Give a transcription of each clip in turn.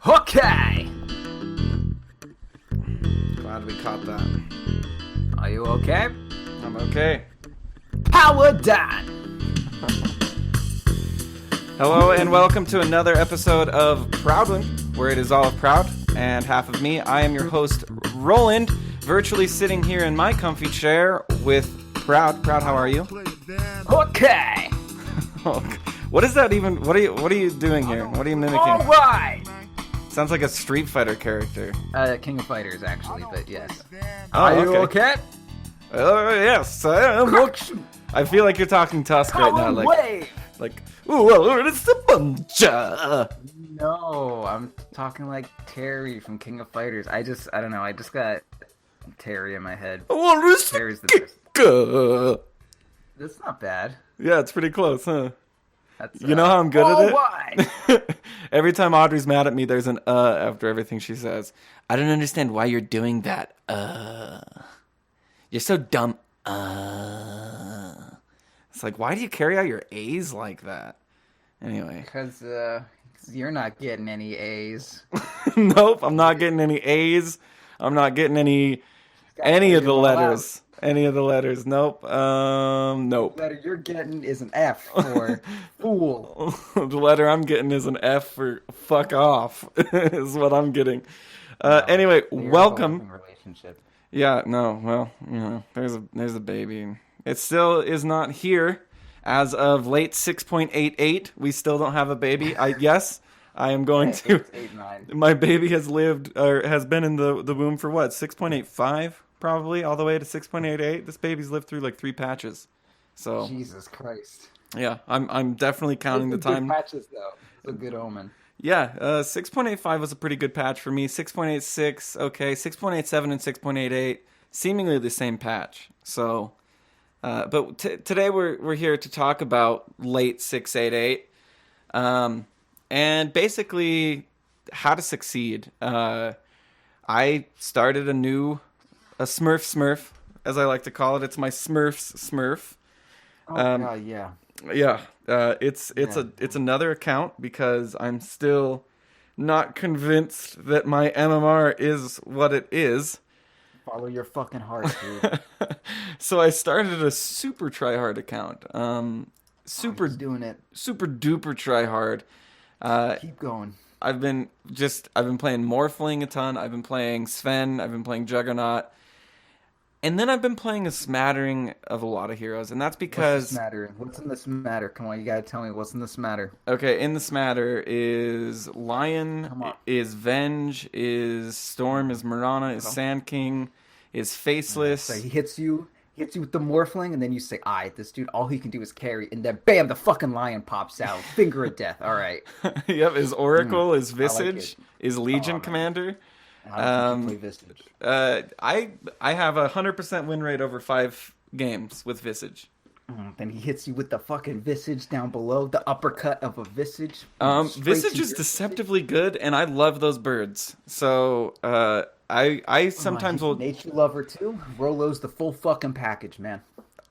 Okay. Glad we caught that. Are you okay? I'm okay. Power down. Hello and welcome to another episode of Proudland, where it is all of Proud and half of me. I am your host, Roland, virtually sitting here in my comfy chair with Proud. Proud, how are you? Okay. What is that even? What are you doing here? What are you mimicking? All right. Sounds like a Street Fighter character. King of Fighters, actually, but yes. Oh, Are you okay? Yes, I am. I feel like you're talking Tusk right now, like, ooh, well, it's the bunch. No, I'm talking like Terry from King of Fighters. I don't know. I just got Terry in my head. Terry's the best. That's not bad. Yeah, it's pretty close, huh? That's, you know how I'm good at why? it? Every time Audrey's mad at me, there's an after everything she says. I don't understand why you're doing that. You're so dumb. It's like, why do you carry out your A's like that? Anyway. Because you're not getting any A's. Nope, I'm not getting any A's. I'm not getting any of the letters. Any of the letters. Nope. Nope. The letter you're getting is an F for fool. The letter I'm getting is an F for fuck off. Is what I'm getting. Anyway, welcome. Relationship. Yeah, no, well, you know, there's a baby. It still is not here as of late 6.88. We still don't have a baby. I am going to. 8-9. My baby has been in the womb for what? 6.85 probably all the way to 6.88. This baby's lived through like 3 patches. So Jesus Christ. Yeah, I'm definitely counting the time. Good patches though. It's a good omen. Yeah, 6.85 was a pretty good patch for me. 6.86, okay. 6.87 and 6.88, seemingly the same patch. So, but today we're here to talk about late 6.88, and basically how to succeed. I started a Smurf, as I like to call it. It's my Smurf. Oh God, yeah. Yeah, it's another account because I'm still not convinced that my MMR is what it is. Follow your fucking heart, dude. So I started a super tryhard account. Super doing it. Super duper tryhard. Keep going. I've been playing Morphling a ton. I've been playing Sven. I've been playing Juggernaut. And then I've been playing a smattering of a lot of heroes, and that's because... What's in the smatter? Come on, you gotta tell me what's in the smatter. Okay, in the smatter is Lion, is Venge, is Storm, is Mirana, is Sand King, is Faceless. So he hits you with the Morphling, and then you say, this dude, all he can do is carry, and then bam, the fucking Lion pops out. Finger of death, alright. Yep, is Oracle, is Visage, is Legion Commander. Play Visage. I have a 100% win rate over 5 games with Visage. Then he hits you with the fucking Visage down below, the uppercut of a Visage. Visage is deceptively good, and I love those birds. So I sometimes will. Nature lover too. Rolo's the full fucking package, man.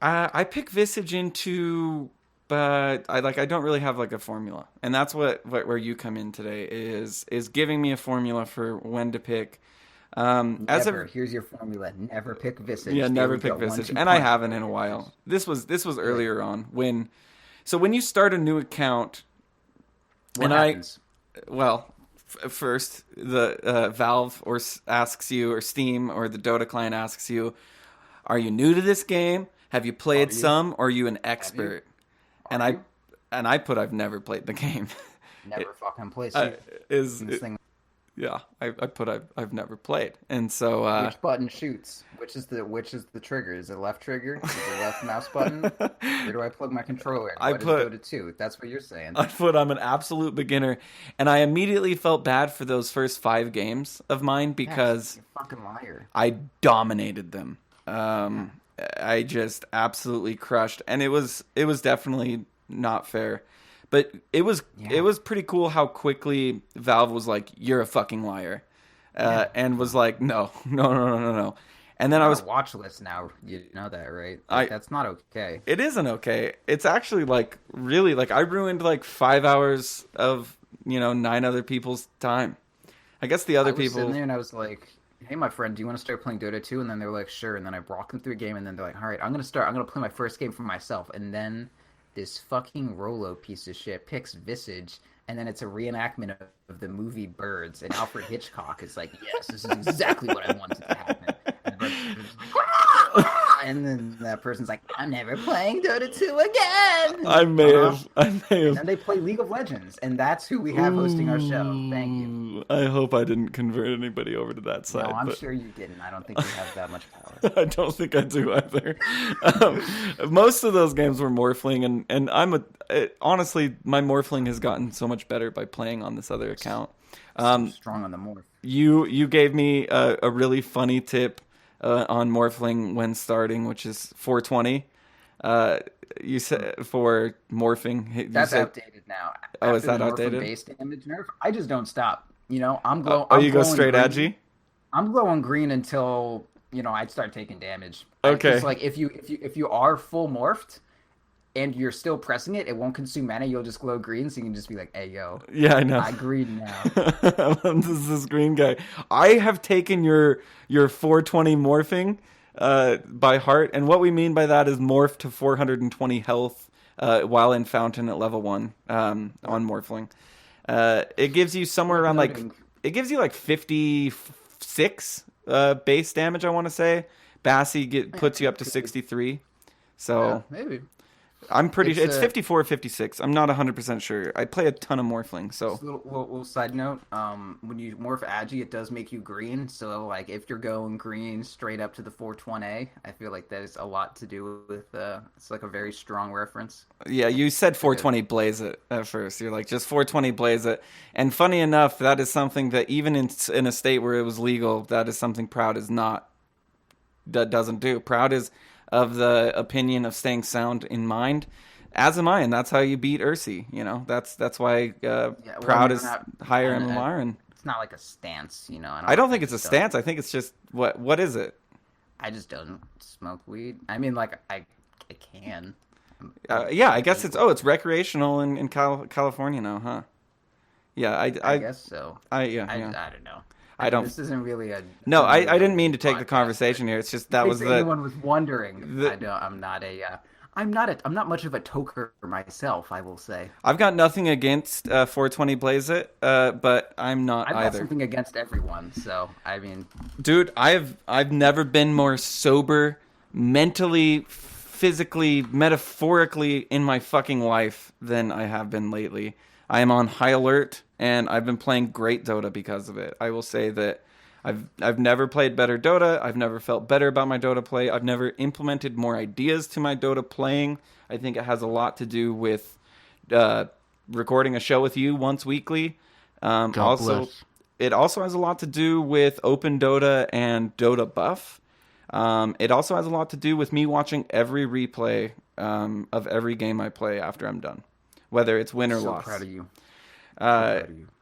I pick Visage into. But I don't really have like a formula, and that's where you come in today is giving me a formula for when to pick. Here's your formula: never pick Visage. Yeah, never pick Visage, and I haven't in a while. This was earlier on when you start a new account. What happens? First the Valve asks you, or Steam or the Dota client asks you, are you new to this game? Have you played some? Or are you an expert? And I put I've never played the game. Never fucking played. Yeah, I put I've never played, and so which button shoots? Which is the trigger? Is it left trigger? Is it left mouse button? Where do I plug my controller in? What is Dota 2? That's what you're saying. I'm an absolute beginner, and I immediately felt bad for those first 5 games of mine because you're a fucking liar. I dominated them. I just absolutely crushed, and it was definitely not fair, but it was pretty cool how quickly Valve was like, "You're a fucking liar," and was like, "No," and then I was watch list now. You know that, right? That's not okay. It isn't okay. It's actually like really like I ruined like 5 hours of 9 other people's time. I guess the other I was people. sitting there and I was like, "Hey, my friend, do you want to start playing Dota 2?" And then they were like, "Sure." And then I walked them through a game, and then they're like, "All right, I'm gonna start. I'm gonna play my first game for myself." And then this fucking Rolo piece of shit picks Visage, and then it's a reenactment of the movie Birds, and Alfred Hitchcock is like, "Yes, this is exactly what I wanted to happen." And then that person's like, "I'm never playing Dota 2 again." I may have. And then they play League of Legends, and that's who we have hosting our show. Thank you. I hope I didn't convert anybody over to that side. No, I'm but... sure you didn't. I don't think you have that much power. I don't think I do either. Most of those games were Morphling, and honestly, my Morphling has gotten so much better by playing on this other account. So strong on the morph. You gave me a really funny tip on Morphling when starting, which is 420. You said for morphing. That's outdated now. Oh, After is that the morph outdated? and base damage nerf, I just don't stop. You know, I'm glowing. Oh, you go straight green. edgy? I'm glowing green until I'd start taking damage. Okay. It's like if you are full morphed and you're still pressing it, it won't consume mana. You'll just glow green, so you can just be like, "Hey, yo, Yeah, I know. I green now." This is this green guy. I have taken your 420 morphing by heart, and what we mean by that is morph to 420 health while in fountain at level 1 on Morphling. It gives you somewhere around it gives you like 56 base damage, I want to say. Bassy puts you up to 63. So Yeah, maybe. I'm pretty sure it's 54 or 56. I'm not 100% sure. I play a ton of Morphling, so. Just a little side note, when you morph Agi, it does make you green. So, like, if you're going green straight up to the 420, I feel like that is a lot to do with, it's like a very strong reference. Yeah, you said 420 blaze it at first. You're like, just 420 blaze it. And funny enough, that is something that even in a state where it was legal, that is something Proud is not, that doesn't do. Proud is of the opinion of staying sound in mind, as am I, and that's how you beat Ursi. You know, that's why Proud is higher MMR, and it's not like a stance, you know. I don't think it's a stance. I think it's just what is it? I just don't smoke weed. I mean, like I can. Yeah, I guess it's recreational in California now, huh? Yeah, I guess so. I don't know. I don't. This isn't really a. No, I didn't mean to take the conversation here. It's just that was the. Anyone was wondering. I'm not much of a toker myself, I will say. I've got nothing against 420 Blaze It, but I'm not I've either. got something against everyone, so I mean. Dude, I've never been more sober, mentally, physically, metaphorically in my fucking life than I have been lately. I am on high alert, and I've been playing great Dota because of it. I will say that I've never played better Dota. I've never felt better about my Dota play. I've never implemented more ideas to my Dota playing. I think it has a lot to do with recording a show with you once weekly. It also has a lot to do with Open Dota and Dota Buff. It also has a lot to do with me watching every replay of every game I play after I'm done, whether it's win or loss. Proud of you.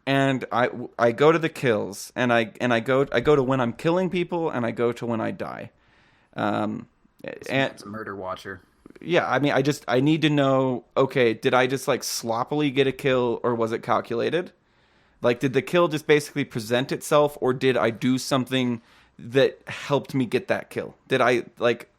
And I go to the kills, and I go to when I'm killing people, and I go to when I die. And it's a murder watcher. Yeah, I mean, I need to know. Okay, did I just like sloppily get a kill, or was it calculated? Like, did the kill just basically present itself, or did I do something that helped me get that kill? Did I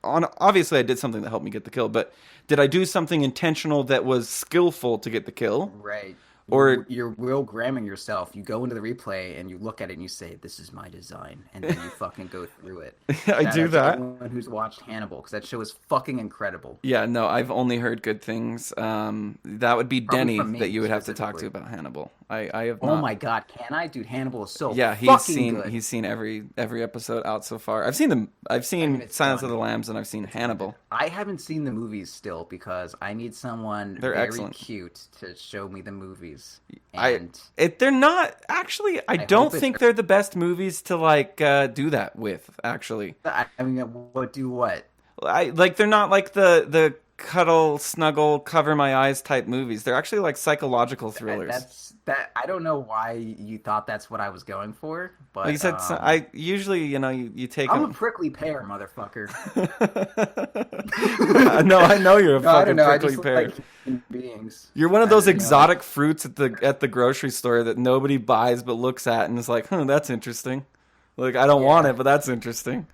obviously I did something that helped me get the kill, but did I do something intentional that was skillful to get the kill? Right. Or you're Will Gramming yourself. You go into the replay and you look at it and you say, "This is my design," and then you fucking go through it. I do that. Anyone who's watched Hannibal, because that show is fucking incredible. Yeah, no, I've only heard good things. That would be Probably Denny that you would have to talk to about Hannibal. I have not. Oh my god, can I? Dude, Hannibal is so yeah. good. He's seen every episode out so far. I've seen Silence of the Lambs, and I've seen Hannibal. I haven't seen the movies still because I need someone They're very excellent. Cute to show me the movies. They're not actually. I don't think they're the best movies to do that with. Actually, I mean, what? They're not like the cuddle, snuggle, cover my eyes type movies. They're actually like psychological thrillers. that I don't know why you thought that's what I was going for, but Like you said, I usually, you take I'm them. a prickly pear, motherfucker. No, I know you're a No, I fucking don't know. I prickly just pear. like human beings. You're one of I those don't know. exotic fruits at the grocery store that nobody buys but looks at and is like, that's interesting. Like, I don't want it, but that's interesting.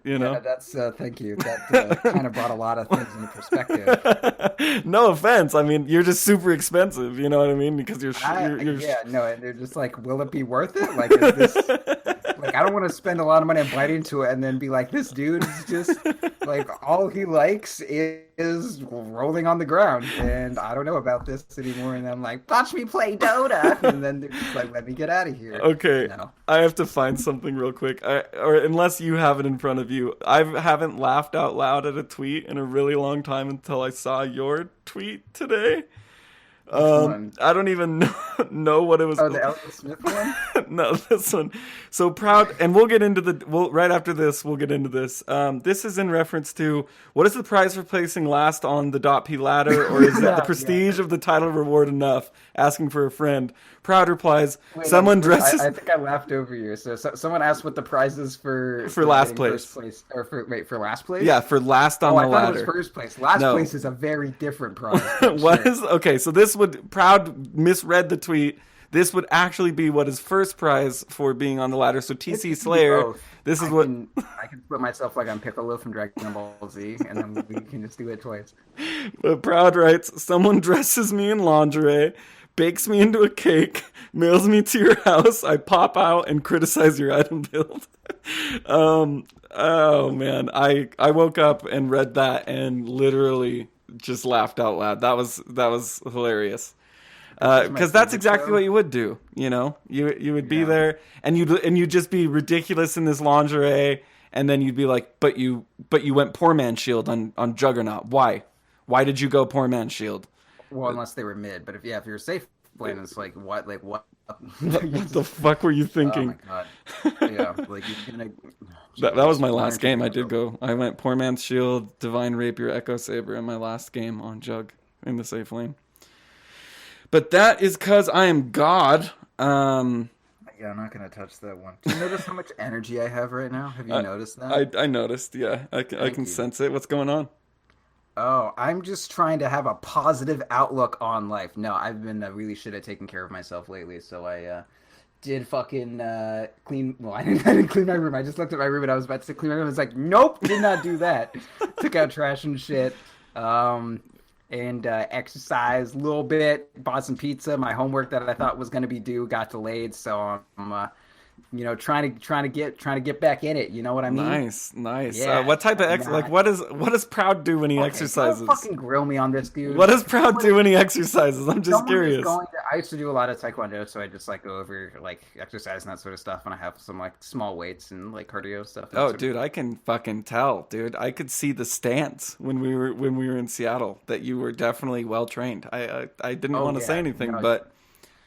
Yeah, that's thank you. That kind of brought a lot of things into perspective. No offense. I mean, you're just super expensive. You know what I mean? Because you're Yeah, no, and they're just like, will it be worth it? Like, is this like I don't want to spend a lot of money on biting into it and then be like, this dude is just like all he likes is rolling on the ground, and I don't know about this anymore. And I'm like, watch me play Dota, and then they're just like, let me get out of here. Okay, No. I have to find something real quick. Or unless you have it in front of you, I haven't laughed out loud at a tweet in a really long time until I saw your tweet today. I don't even know what it was. Oh, the Elliot Smith one? No, this one. So proud, and we'll get into right after this, we'll get into this. This is in reference to, what is the prize for placing last on the .p ladder, or is that the prestige of the title reward enough? Asking for a friend. Proud replies, someone dresses... I think I laughed over you. So someone asked what the prize is for last place. First place. Or for last place? Yeah, for last on the ladder. I thought it was first place. Last place is a very different prize. Okay, so this would... Proud misread the tweet. This would actually be what is first prize for being on the ladder. So TC Slayer, this is what... I can put myself like I'm Piccolo from Dragon Ball Z, and then we can just do it twice. But Proud writes, someone dresses me in lingerie, bakes me into a cake, mails me to your house, I pop out and criticize your item build. Oh man, I woke up and read that and literally just laughed out loud. That was hilarious. Because that's exactly what you would do. You would be there and you'd just be ridiculous in this lingerie, and then you'd be like, but you went poor man's shield on Juggernaut. Why did you go poor man's shield? Well, unless they were mid, but if you're safe playing, it's like what? What the fuck were you thinking? Oh my god! Yeah, like you're gonna. That was my last game. I went poor man's shield, divine rapier, echo saber in my last game on Jug in the safe lane. But that is because I am God. Yeah, I'm not gonna touch that one. Do you notice how much energy I have right now? Have you noticed that? I noticed. Yeah, I can sense it. What's going on? Oh, I'm just trying to have a positive outlook on life. No, I've been really shit at taking care of myself lately, so I did fucking clean... Well, I didn't clean my room. I just looked at my room and I was about to clean my room. I was like, nope, did not do that. Took out trash and shit. And exercised a little bit. Bought some pizza. My homework that I thought was going to be due got delayed, so I'm... trying to get back in it. You know what I mean? Nice. Yeah, what type of what does Proud do when he exercises? Don't fucking grill me on this, dude. What does Proud do when he exercises? I'm just curious. I used to do a lot of taekwondo, so I just like go over like exercise and that sort of stuff, and I have some like small weights and like cardio stuff. Oh, dude, I can fucking tell, dude. I could see the stance when we were in Seattle that you were definitely well trained. I didn't want to say anything, but.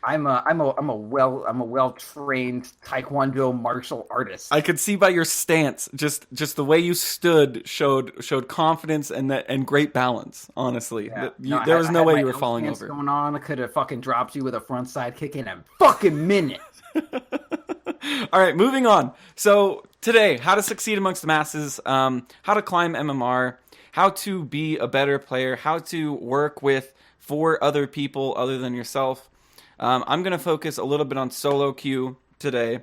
I'm a well trained taekwondo martial artist. I could see by your stance, just the way you stood showed confidence and great balance. Honestly, yeah. There was no way you were falling over. Going on, I could have fucking dropped you with a front side kick in a fucking minute. All right, moving on. So today, how to succeed amongst the masses, how to climb MMR, how to be a better player, how to work with 4 other people other than yourself. I'm going to focus a little bit on solo queue today.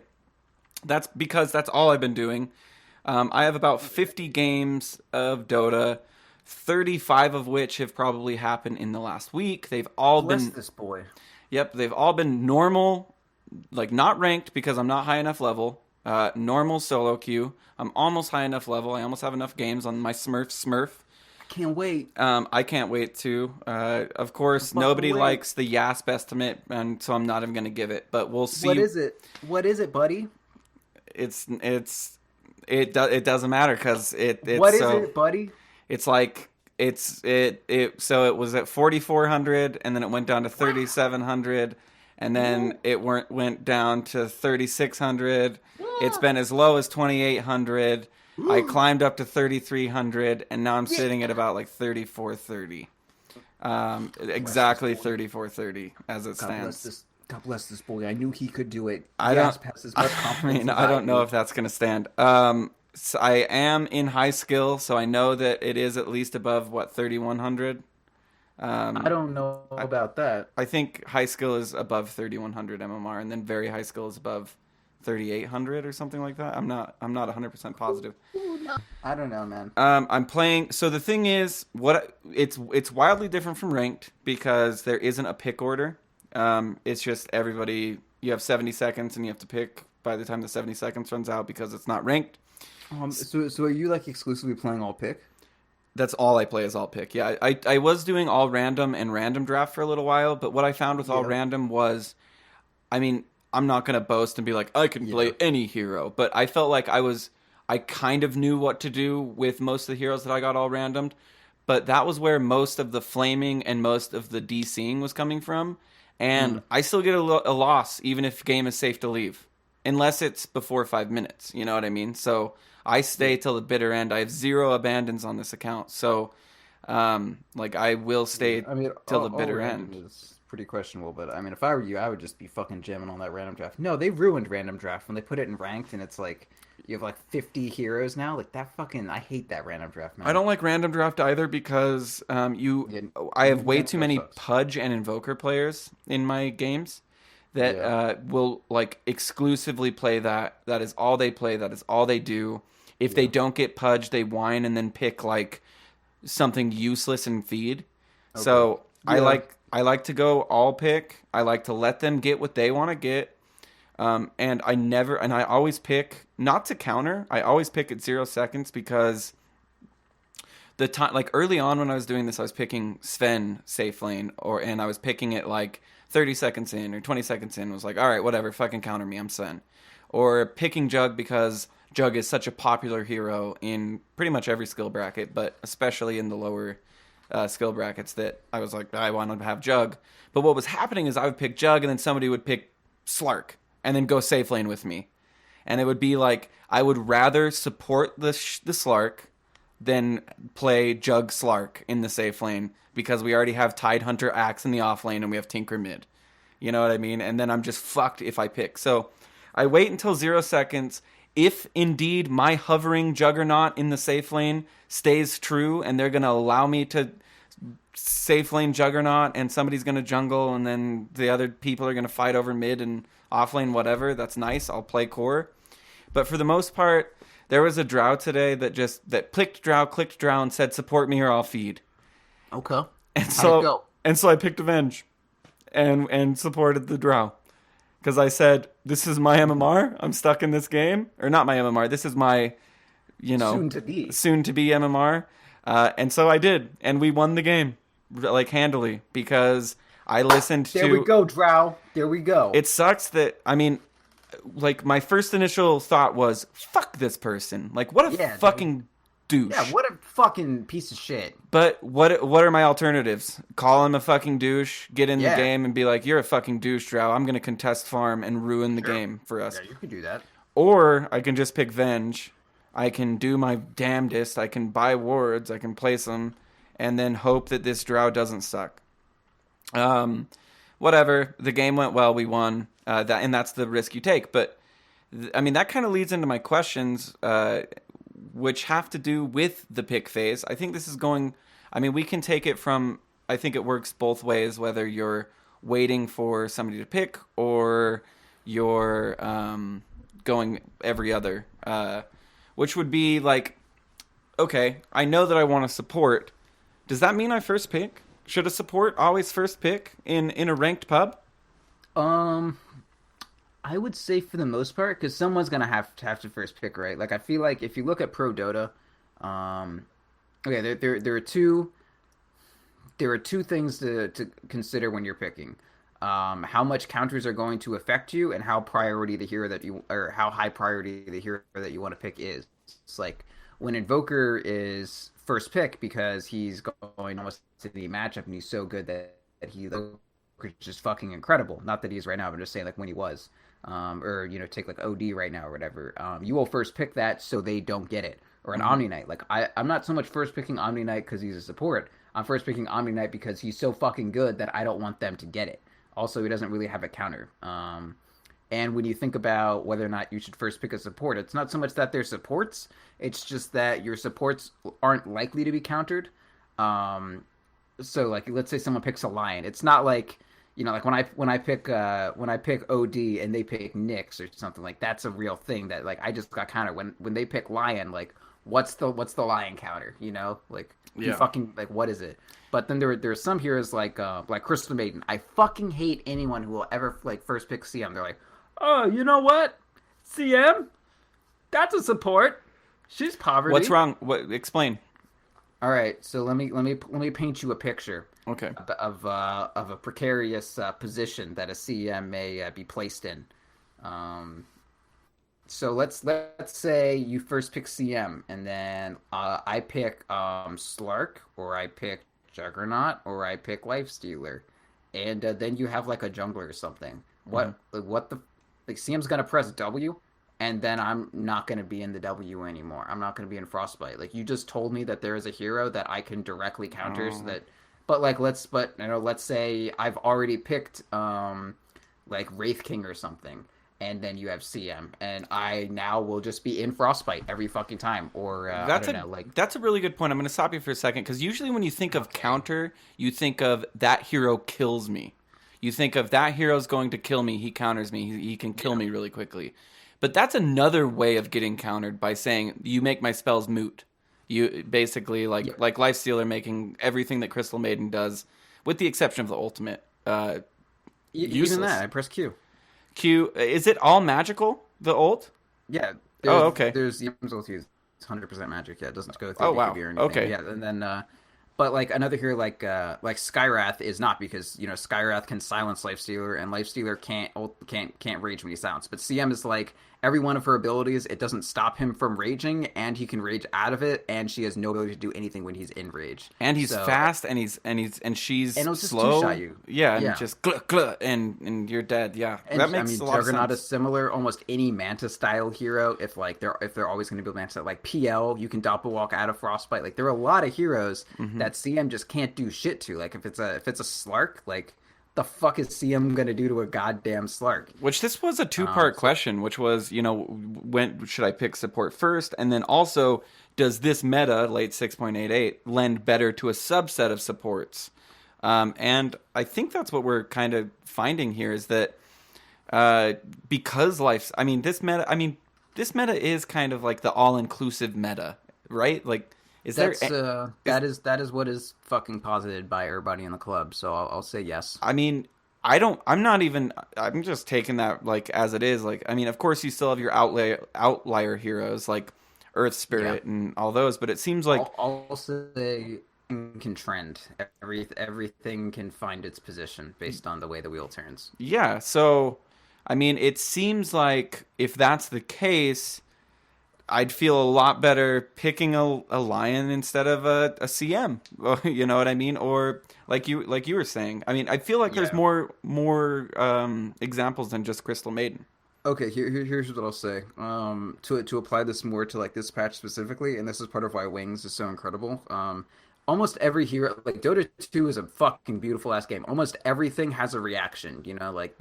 That's because that's all I've been doing. I have about 50 games of Dota, 35 of which have probably happened in the last week. They've all been... this boy. Yep, they've all been normal, like not ranked because I'm not high enough level. Normal solo queue. I'm almost high enough level. I almost have enough games on my Smurf. Can't wait. I can't wait too. Of course, nobody likes the YASP estimate, and so I'm not even going to give it. But we'll see. What is it, buddy? It doesn't matter because it's what is it, buddy? It's like so it was at 4,400, and then it went down to 3,700, and then it went down to 3,600. It's been as low as 2,800. I climbed up to 3,300, and now I'm sitting at about like 3,430. Exactly 3,430 as it stands. God bless this boy. I knew he could do it. I Pass as much confidence. I don't know if that's gonna stand. So I am in high skill, so I know that it is at least above 3100. I don't know about that. I think high skill is above 3100 MMR, and then very high skill is above 3800 or something like that. I'm not 100% positive. I don't know, man. I'm playing. So the thing is, it's wildly different from ranked because there isn't a pick order. It's just everybody. You have 70 seconds, and you have to pick by the time the 70 seconds runs out because it's not ranked. So are you like exclusively playing all pick? That's all I play is all pick. Yeah, I was doing all random and random draft for a little while, but what I found with all random was, I mean, I'm not gonna boast and be like I can play any hero, but I felt like I kind of knew what to do with most of the heroes that I got all randomed, but that was where most of the flaming and most of the DCing was coming from, and I still get a loss even if game is safe to leave, unless it's before 5 minutes. You know what I mean? So I stay till the bitter end. I have 0 abandons on this account, so like I will stay till the bitter end. Is pretty questionable, but I mean, if I were you, I would just be fucking jamming on that random draft. No, they ruined random draft when they put it in ranked, and it's like you have like 50 heroes now. Like that fucking, I hate that random draft, man. I don't like random draft either because I have way too many Pudge and Invoker players in my games that will like exclusively play that. That is all they play. That is all they do. If they don't get Pudge, they whine and then pick like something useless and feed. Okay. So I like to go all pick. I like to let them get what they want to get. And I always pick not to counter. I always pick at 0 seconds because the time, like early on when I was doing this, I was picking Sven safe lane and I was picking it like 30 seconds in or 20 seconds in. Was like, all right, whatever, fucking counter me, I'm Sven. Or picking Jug because Jug is such a popular hero in pretty much every skill bracket, but especially in the lower skill brackets that I was like, I wanted to have Jug. But what was happening is I would pick Jug and then somebody would pick Slark and then go safe lane with me. And it would be like, I would rather support the Slark than play Jug Slark in the safe lane because we already have Tidehunter Axe in the off lane and we have Tinker mid. You know what I mean? And then I'm just fucked if I pick. So I wait until 0 seconds. If indeed my hovering Juggernaut in the safe lane stays true and they're going to allow me to safe lane Juggernaut and somebody's going to jungle and then the other people are going to fight over mid and off lane, whatever, that's nice. I'll play core. But for the most part, there was a drow today that clicked drow and said, support me or I'll feed. Okay. And so I picked Avenge and supported the drow. Because I said, this is my MMR. I'm stuck in this game. Or not my MMR. This is my, soon to be MMR. And so I did. And we won the game, like, handily. Because I listened to... There we go, Drow. There we go. It sucks that, I mean, like, my first initial thought was, fuck this person. Like, what a fucking douche. Yeah, what a fucking piece of shit. But what are my alternatives? Call him a fucking douche, get in the game and be like, you're a fucking douche, Drow. I'm going to contest farm and ruin the game for us. Yeah, you can do that. Or I can just pick Venge. I can do my damnedest. I can buy wards. I can place them. And then hope that this Drow doesn't suck. Whatever. The game went well. We won. And that's the risk you take. But, I mean, that kind of leads into my questions, which have to do with the pick phase. I think this is going... I mean, we can take it from... I think it works both ways, whether you're waiting for somebody to pick or you're going every other. Which would be like, okay, I know that I want to support. Does that mean I first pick? Should a support always first pick in a ranked pub? I would say for the most part, because someone's gonna have to first pick, right? Like I feel like if you look at Pro Dota, okay, there are two things to consider when you're picking. How much counters are going to affect you, and how priority the hero that you, or how high priority the hero that you want to pick is. It's like when Invoker is first pick because he's going almost to the matchup and he's so good that he's just fucking incredible. Not that he is right now, but I'm just saying like when he was. Or take like OD right now or whatever. You will first pick that so they don't get it. Or an Omni Knight. Like I'm not so much first picking Omni Knight because he's a support. I'm first picking Omni Knight because he's so fucking good that I don't want them to get it. Also, he doesn't really have a counter. And when you think about whether or not you should first pick a support, it's not so much that they're supports, it's just that your supports aren't likely to be countered. So like let's say someone picks a lion. It's not like like when I pick OD and they pick Nyx or something, like that's a real thing that like I just got countered. When they pick lion, like what's the lion counter? Like you fucking like what is it? But then there's some heroes like Crystal Maiden. I fucking hate anyone who will ever like first pick CM. They're like, oh, you know what? CM? That's a support. She's poverty. What's wrong? What? Explain. All right, so let me paint you a picture. Okay. Of a precarious position that a CM may be placed in. So let's say you first pick CM, and then I pick Slark, or I pick Juggernaut, or I pick Lifestealer, and then you have like a jungler or something. What the CM's gonna press W, and then I'm not gonna be in the W anymore. I'm not gonna be in Frostbite. Like you just told me that there is a hero that I can directly counter, so that. But like let's say I've already picked like Wraith King or something, and then you have CM, and I now will just be in Frostbite every fucking time. Or that's a really good point. I'm going to stop you for a second, because usually when you think of counter, you think of that hero kills me. You think of that hero's going to kill me. He counters me. He can kill me really quickly. But that's another way of getting countered, by saying you make my spells moot. You basically like Lifestealer making everything that Crystal Maiden does, with the exception of the ultimate. Even that, I press Q. Q, is it all magical? The ult? Yeah. Okay. There's the ult use. It's 100% magic. Yeah, it doesn't go through BKB or anything. Okay. Yeah, and then but like another hero like Skywrath is not, because Skywrath can silence Lifestealer, and Lifestealer can't rage when he silenced. But CM is like every one of her abilities, it doesn't stop him from raging, and he can rage out of it, and she has no ability to do anything when he's in rage. And he's fast, and she's and just slow. Two-shot you. Yeah, and just and you're dead. Yeah, and, that makes a lot of sense. Juggernaut is similar. Almost any Manta style hero, if they're always going to build Manta, like PL, you can doppelwalk out of Frostbite. Like there are a lot of heroes that CM just can't do shit to. Like if it's a Slark, like the fuck is CM gonna do to a goddamn Slark? Which this was a two-part question, which was, when should I pick support first? And then also, does this meta, late 6.88, lend better to a subset of supports? And I think that's what we're kind of finding here, is that because this meta is kind of like the all-inclusive meta, right? Like, that is what is fucking posited by everybody in the club, so I'll say yes. I'm just taking that like as it is. Like, of course you still have your outlier heroes like Earth Spirit and all those, but it seems like I'll say can trend. Everything can find its position based on the way the wheel turns. Yeah, so it seems like if that's the case, I'd feel a lot better picking a lion instead of a CM. You know what I mean? Or like you were saying. I feel like there's more examples than just Crystal Maiden. Okay, here's what I'll say. To apply this more to like this patch specifically, and this is part of why Wings is so incredible. Almost every hero, like Dota 2 is a fucking beautiful ass game. Almost everything has a reaction. Like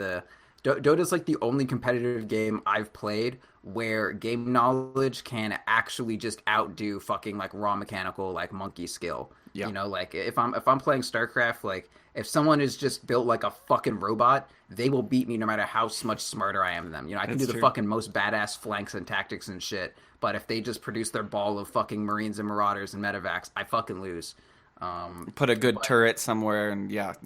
Dota's like the only competitive game I've played where game knowledge can actually just outdo fucking like raw mechanical like monkey skill. Yeah. Like if I'm playing StarCraft, like if someone is just built like a fucking robot, they will beat me no matter how much smarter I am than them. I can do the fucking most badass flanks and tactics and shit, but if they just produce their ball of fucking Marines and Marauders and Medivacs, I fucking lose. Put a good turret somewhere, and but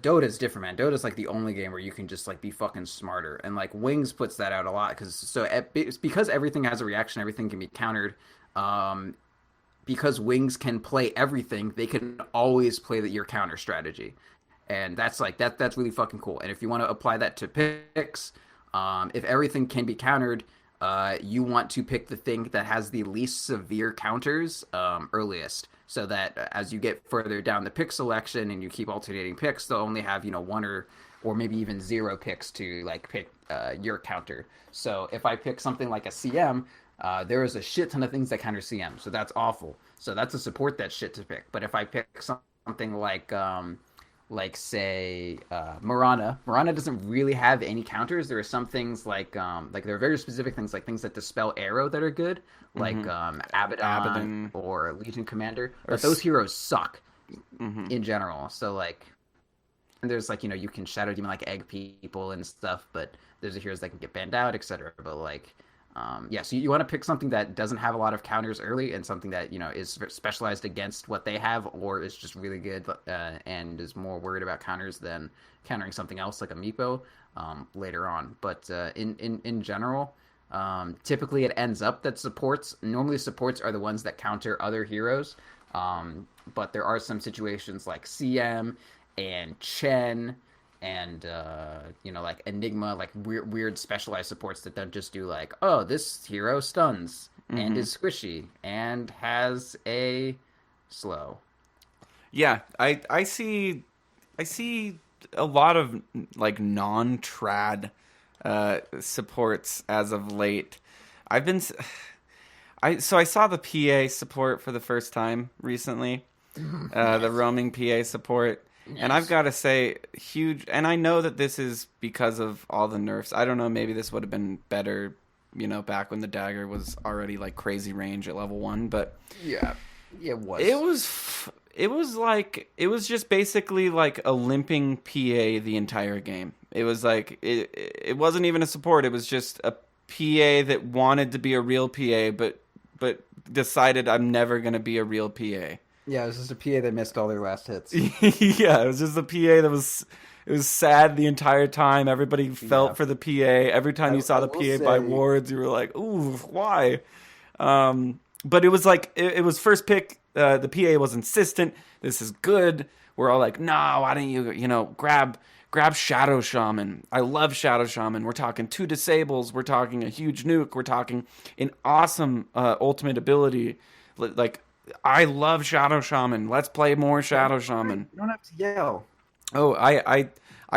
Dota's different, man. Dota's like the only game where you can just like be fucking smarter, and like Wings puts that out a lot because everything has a reaction, everything can be countered. Because Wings can play everything, they can always play your counter strategy, and that's really fucking cool. And if you want to apply that to picks, if everything can be countered, you want to pick the thing that has the least severe counters earliest, so that as you get further down the pick selection and you keep alternating picks, they'll only have one or maybe even 0 picks to like pick your counter. So if I pick something like a CM, there is a shit ton of things that counter CM, so that's awful. So that's a support that shit to pick. But if I pick something like like say Marana. Marana doesn't really have any counters. There are some things like there are very specific things like things that dispel arrow that are good, like Abaddon or Legion Commander. But those heroes suck in general. So like, and there's like you can Shadow Demon like egg people and stuff, but there's heroes that can get banned out, etc. But like. So you want to pick something that doesn't have a lot of counters early and something that, is specialized against what they have or is just really good and is more worried about counters than countering something else like a Meepo later on. But in general, typically it ends up that normally supports are the ones that counter other heroes. But there are some situations like CM and Chen and like Enigma, like weird specialized supports that don't just do like, oh, this hero stuns and is squishy and has a slow. Yeah, I see a lot of like non-trad supports as of late. I saw the PA support for the first time recently, the roaming PA support. Yes. And I've got to say, huge, and I know that this is because of all the nerfs. I don't know, maybe this would have been better, back when the dagger was already like crazy range at level 1, but yeah, it was. It was just basically like a limping PA the entire game. It was like it wasn't even a support. It was just a PA that wanted to be a real PA, but decided I'm never gonna be a real PA. Yeah, it was just a PA that missed all their last hits. Yeah, it was just a PA that was sad the entire time. Everybody felt for the PA. Every time you saw the PA buy wards, you were like, ooh, why? But it was like, it was first pick. The PA was insistent. This is good. We're all like, no, why don't you, grab Shadow Shaman. I love Shadow Shaman. We're talking 2 disables. We're talking a huge nuke. We're talking an awesome ultimate ability. Like, I love Shadow Shaman. Let's play more Shadow Shaman. You don't have to yell. Oh, I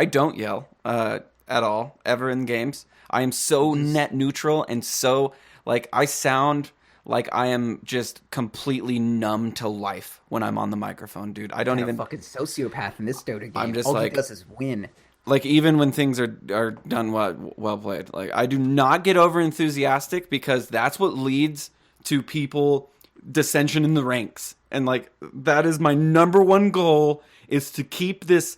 don't yell at all, ever in games. I am so net neutral and so, like, I sound like I am just completely numb to life when I'm on the microphone, dude. I don't even... fucking sociopath in this Dota game. I'm just all like... he does is win. Like, even when things are done well played. Like, I do not get over enthusiastic because that's what leads to people... dissension in the ranks, and like that is my number one goal, is to keep this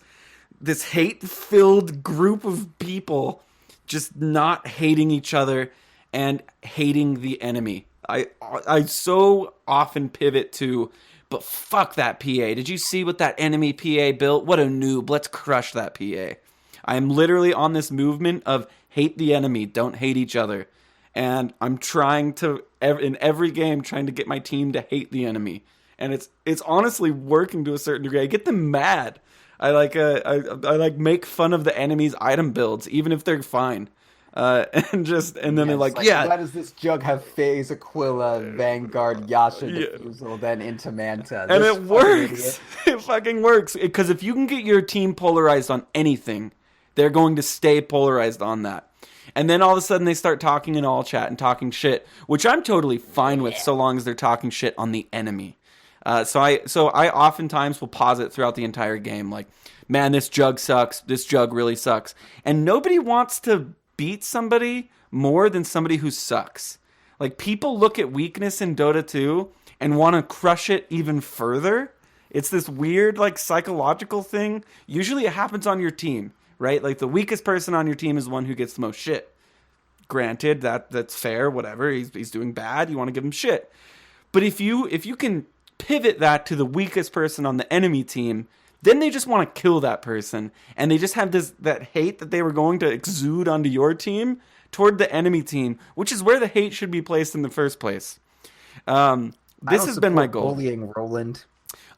hate-filled group of people just not hating each other and hating the enemy. I so often pivot to, but fuck that PA. Did you see what that enemy PA built? What a noob. Let's crush that PA. I am literally on this movement of hate the enemy, don't hate each other. And I'm trying to, in every game, trying to get my team to hate the enemy. And it's honestly working to a certain degree. I get them mad. I make fun of the enemy's item builds, even if they're fine. And then they're like, yeah. Why does this jug have Phase, Aquila, Vanguard, Yasha, Diffusal, then into Manta? And it works. It fucking works. Because if you can get your team polarized on anything, they're going to stay polarized on that. And then all of a sudden they start talking in all chat and talking shit, which I'm totally fine with so long as they're talking shit on the enemy. So I oftentimes will pause it throughout the entire game, like, man, this jug sucks. This jug really sucks. And nobody wants to beat somebody more than somebody who sucks. Like, people look at weakness in Dota 2 and want to crush it even further. It's this weird, like, psychological thing. Usually it happens on your team. Right? Like, the weakest person on your team is the one who gets the most shit. Granted, that's fair, whatever. He's doing bad. You want to give him shit. But if you can pivot that to the weakest person on the enemy team, then they just want to kill that person. And they just have that hate that they were going to exude onto your team toward the enemy team, which is where the hate should be placed in the first place. This has been my goal. Bullying Roland.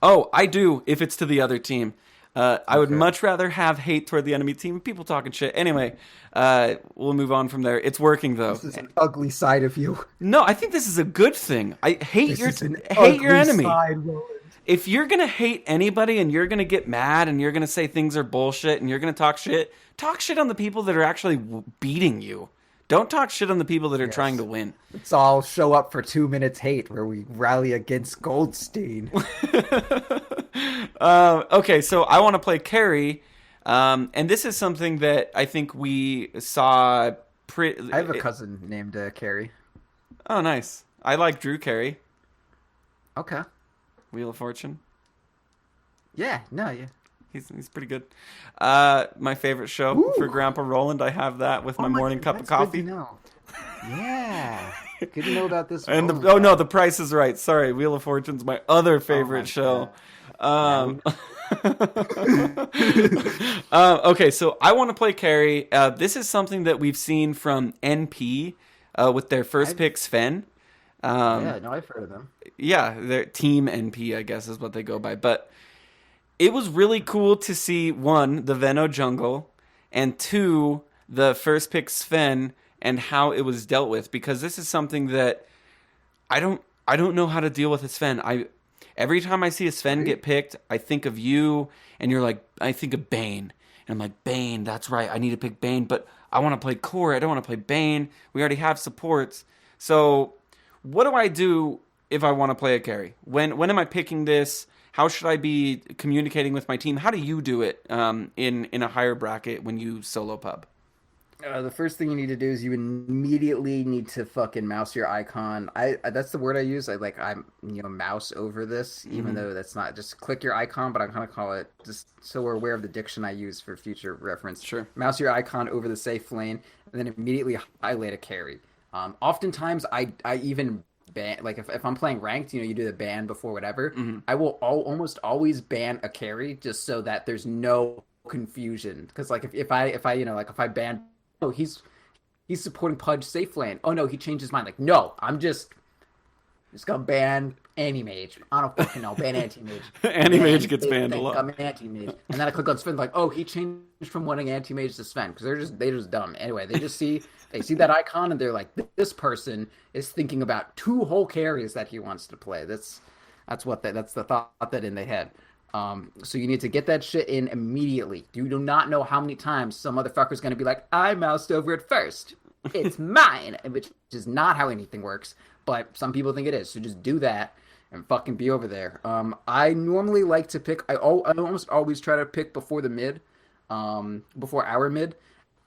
Oh, I do, if it's to the other team. I would much rather have hate toward the enemy team. People talking shit. Anyway, we'll move on from there. It's working, though. This is an ugly side of you. No, I think this is a good thing. I hate your enemy. If you're going to hate anybody and you're going to get mad and you're going to say things are bullshit and you're going to talk shit on the people that are actually beating you. Don't talk shit on the people that are trying to win. Let's all show up for 2 minutes hate where we rally against Goldstein. Okay, so I want to play carry, and this is something that I think we saw. I have a cousin named Carrie. Oh, nice. I like Drew Carey. Okay. Wheel of Fortune. Yeah. He's pretty good. My favorite show for Grandpa Roland. I have that with my morning cup of coffee. Good to know. Yeah. Good to know about this. And The Price is Right. Sorry, Wheel of Fortune's my other favorite show. Okay, so I want to play carry. This is something that we've seen from NP with their first pick Sven. I've heard of them. Yeah, their Team NP, I guess, is what they go by. But it was really cool to see, one, the Venno jungle, and two, the first pick Sven and how it was dealt with. Because this is something that I don't know how to deal with a Sven. Every time I see a Sven get picked, I think of you, and you're like, I think of Bane. And I'm like, Bane, that's right, I need to pick Bane, but I want to play core, I don't want to play Bane. We already have supports. So what do I do if I want to play a carry? When am I picking this? How should I be communicating with my team? How do you do it in a higher bracket when you solo pub? The first thing you need to do is you immediately need to fucking mouse your icon. That's the word I use. I'm mouse over this, even though that's not just click your icon, but I'm gonna call it just so we're aware of the diction I use for future reference. Sure. Mouse your icon over the safe lane, and then immediately highlight a carry. Oftentimes I even ban, like if I'm playing ranked, you do the ban before whatever. I will almost always ban a carry just so that there's no confusion. Because if I ban. Oh, he's supporting Pudge safe lane. Oh no, he changed his mind. Like, no, I'm just gonna ban anti-mage. I don't fucking know. Ban anti-mage. Anti-mage gets banned a lot. I'm anti-mage. And then I click on Sven, like, oh, he changed from wanting anti-mage to Sven. Because they're just dumb. Anyway, they see that icon and they're like, this person is thinking about 2 whole carries that he wants to play. That's the thought that in their head. So you need to get that shit in immediately. You do not know how many times some motherfucker's going to be like, I moused over it first. It's mine. Which is not how anything works. But some people think it is. So just do that and fucking be over there. I normally like to pick, I almost always try to pick before the mid, before our mid.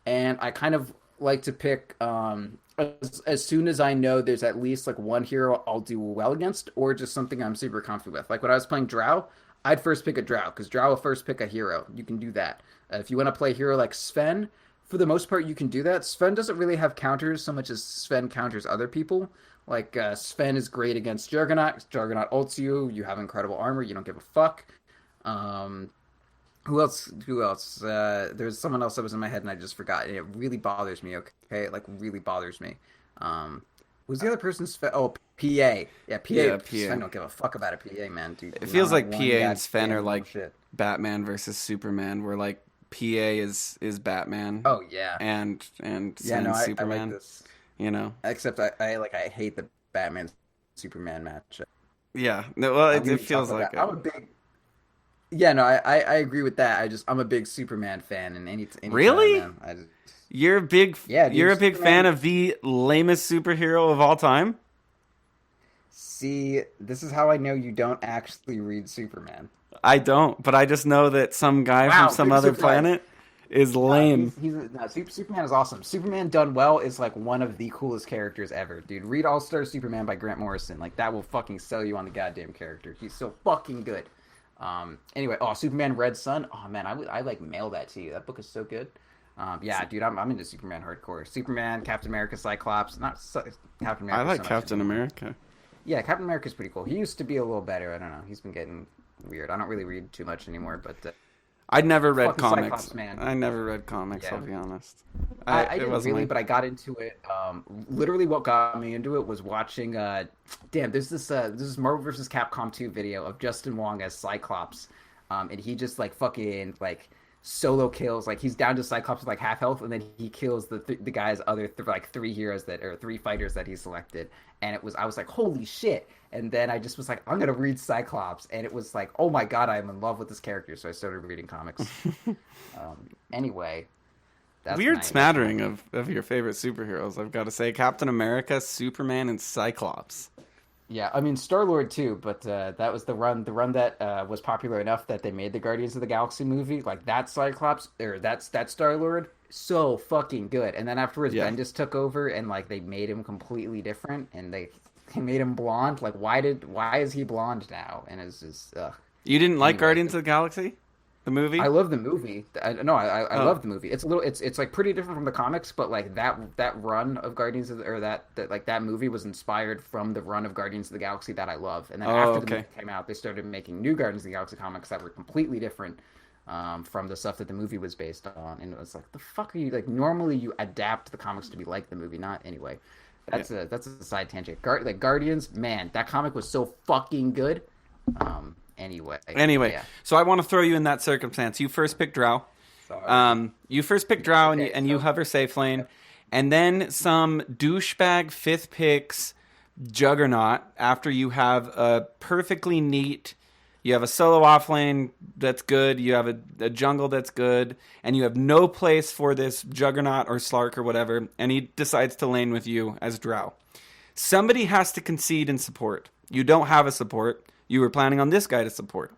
And I kind of like to pick as soon as I know there's at least like one hero I'll do well against or just something I'm super confident with. Like when I was playing Drow, I'd first pick a Drow, because Drow will first pick a hero. You can do that. If you want to play a hero like Sven, for the most part, you can do that. Sven doesn't really have counters so much as Sven counters other people. Like, Sven is great against Juggernaut. Juggernaut ults you. You have incredible armor. You don't give a fuck. Who else? There's someone else that was in my head and I just forgot. And it really bothers me, okay? It, really bothers me. Who's the other person's? Oh, PA. Yeah, PA. Yeah, PA. Sven don't give a fuck about a PA, man. Dude, it feels like PA and Sven are like Batman versus Superman, where like PA is Batman. Oh yeah. And Sven's Superman. I like this. Except I hate the Batman Superman match. Yeah. No, well, it feels like I'm a big. Yeah, no, I agree with that. I'm a big Superman fan, and any really. Time, man, You're a big fan of the lamest superhero of all time? See, this is how I know you don't actually read Superman. I don't, but I just know that some guy from some other planet is lame. Superman is awesome. Superman done well is like one of the coolest characters ever. Dude, read All-Star Superman by Grant Morrison. Like, that will fucking sell you on the goddamn character. He's so fucking good. Anyway, Superman Red Sun. Oh, man, I like mail that to you. That book is so good. Yeah, dude, I'm into Superman hardcore. Superman, Captain America, Cyclops. Captain America. I like Captain America. Yeah, Captain America's pretty cool. He used to be a little better. I don't know. He's been getting weird. I don't really read too much anymore, but I'd never read comics. Cyclops, man. I never read comics. Yeah. I'll be honest. I didn't really, but I got into it. Literally, what got me into it was watching. There's this Marvel vs. Capcom 2 video of Justin Wong as Cyclops, and he just fucking solo kills. Like, he's down to Cyclops with half health, and then he kills the guy's other 3 heroes or 3 fighters that he selected. And I was like, holy shit. And then I just was like, I'm gonna read Cyclops, and it was like, oh my god, I'm in love with this character. So I started reading comics. Anyway, weird nice. smattering of your favorite superheroes. I've got to say, Captain America, Superman, and Cyclops. Yeah, I mean Star-Lord too, but that was the run that was popular enough that they made the Guardians of the Galaxy movie. Like that Cyclops or that Star-Lord, so fucking good. And then afterwards, Bendis took over and like they made him completely different, and they made him blonde. Like why is he blonde now? And it's just You didn't like Guardians of the Galaxy? The movie? I love the movie. I love the movie. It's like pretty different from the comics, but like that run of Guardians of the, or that movie was inspired from the run of Guardians of the Galaxy that I love. And then after the movie came out, they started making new Guardians of the Galaxy comics that were completely different from the stuff that the movie was based on. And it was like, the fuck are you like? Normally you adapt the comics to be like the movie, not anyway. That's a side tangent. Like Guardians, man, that comic was so fucking good. Anyway, yeah. So I want to throw you in that circumstance. You first pick Drow. You first pick Drow, and you hover safe lane, and then some douchebag fifth picks Juggernaut after you have a perfectly neat. You have a solo off lane that's good. You have a jungle that's good, and you have no place for this Juggernaut or Slark or whatever. And he decides to lane with you as Drow. Somebody has to concede in support. You don't have a support. You were planning on this guy to support.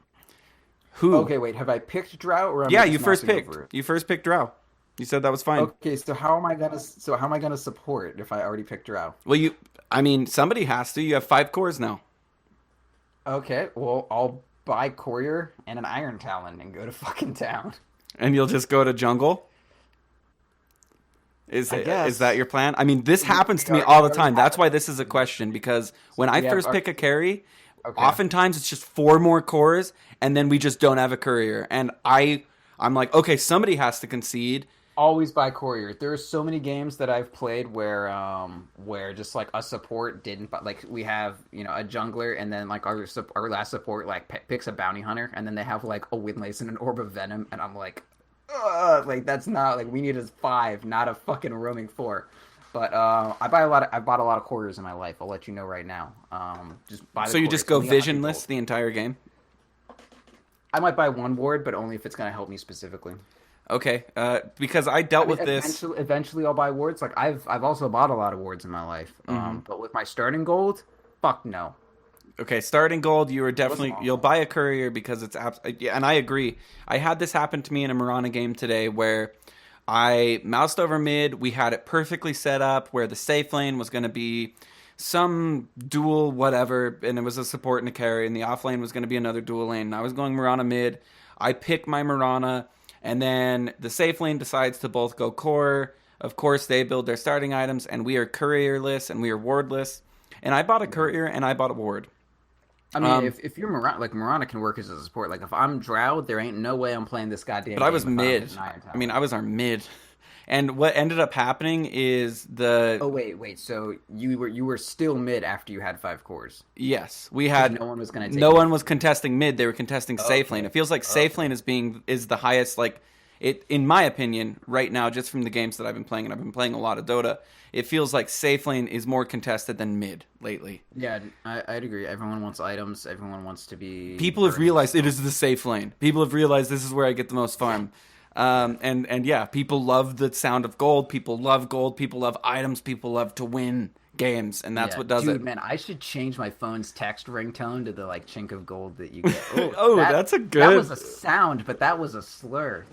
Who? Okay, wait. Have I picked Drow? Or yeah, you first picked. You first picked Drow. You said that was fine. Okay, so how am I gonna support if I already picked Drow? Well, somebody has to. You have 5 cores now. Okay, well, I'll buy Courier and an Iron Talon and go to fucking town. And you'll just go to jungle? Is that your plan? I mean, this happens to me all the time. That's why this is a question, because when I first pick a carry, oftentimes it's just 4 more cores, and then we just don't have a courier. And I'm like, okay, somebody has to concede. Always buy Courier. There are so many games that I've played where just like a support didn't, but like we have a jungler, and then like our last support like picks a bounty hunter, and then they have like a Windlace and an Orb of Venom, and I'm like, like that's not like we need a 5, not a fucking roaming 4. But I bought a lot of Couriers in my life. I'll let you know right now. Just buy. So you just go visionless the entire game? I might buy 1 ward, but only if it's going to help me specifically. Okay, because I dealt with this. Eventually, I'll buy wards. Like I've also bought a lot of wards in my life. But with my starting gold, fuck no. Okay, starting gold, you'll buy a courier because it's and I agree. I had this happen to me in a Mirana game today where I moused over mid. We had it perfectly set up where the safe lane was going to be some dual whatever, and it was a support and a carry, and the off lane was going to be another dual lane. And I was going Mirana mid. I pick my Mirana, and then the safe lane decides to both go core. Of course, they build their starting items, and we are courierless and we are wardless. And I bought a courier and I bought a ward. I mean, if you're Mirana can work as a support. Like if I'm Drow, there ain't no way I'm playing this goddamn. But I was mid. I was our mid. And what ended up happening is the. Oh wait. So you were still mid after you had 5 cores. Yes, we had. No one was going to. No one was contesting mid. They were contesting safe lane. It feels like safe lane is the highest. Like it, in my opinion, right now, just from the games that I've been playing, and I've been playing a lot of Dota. It feels like safe lane is more contested than mid lately. Yeah, I'd agree. Everyone wants items. Everyone wants to be. People have realized it is the safe lane. People have realized this is where I get the most farm. And yeah, people love the sound of gold. People love gold. People love items. People love to win games, and that's what does it. Dude, man, I should change my phone's text ringtone to the like chink of gold that you get. That's a good. That was a sound, but that was a slur.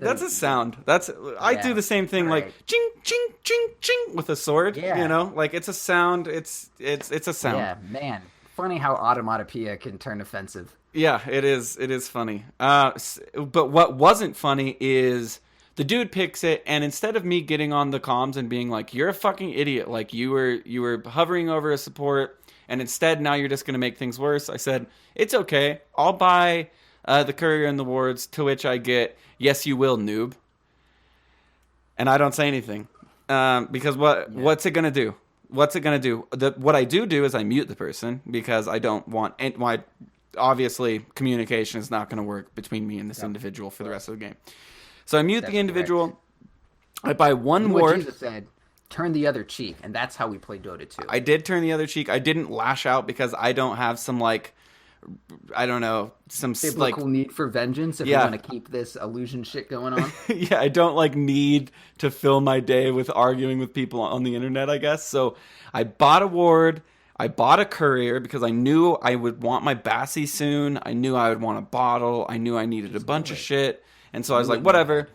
That's a sound. I do the same thing, right. Like ching ching ching ching with a sword. Yeah. Like it's a sound. It's a sound. Yeah, man. Funny how automatopoeia can turn offensive. Yeah, it is. It is funny. But what wasn't funny is the dude picks it, and instead of me getting on the comms and being like, "You're a fucking idiot," like you were hovering over a support, and instead now you're just going to make things worse. I said, "It's okay. I'll buy the courier and the wards." To which I get, "Yes, you will, noob." And I don't say anything because what's it going to do? What's it going to do? What I do is I mute the person because I don't want obviously communication is not going to work between me and this individual for the rest of the game. So I mute the individual. Correct. I buy one ward. Jesus said, turn the other cheek, and that's how we play Dota 2. I did turn the other cheek. I didn't lash out because I don't have some like I don't know, some biblical need for vengeance if we want to keep this illusion shit going on. Yeah, I don't like need to fill my day with arguing with people on the internet, I guess. So I bought a ward. I bought a courier because I knew I would want my Bassie soon. I knew I would want a bottle. I knew I needed a bunch of shit. And so I was like, whatever.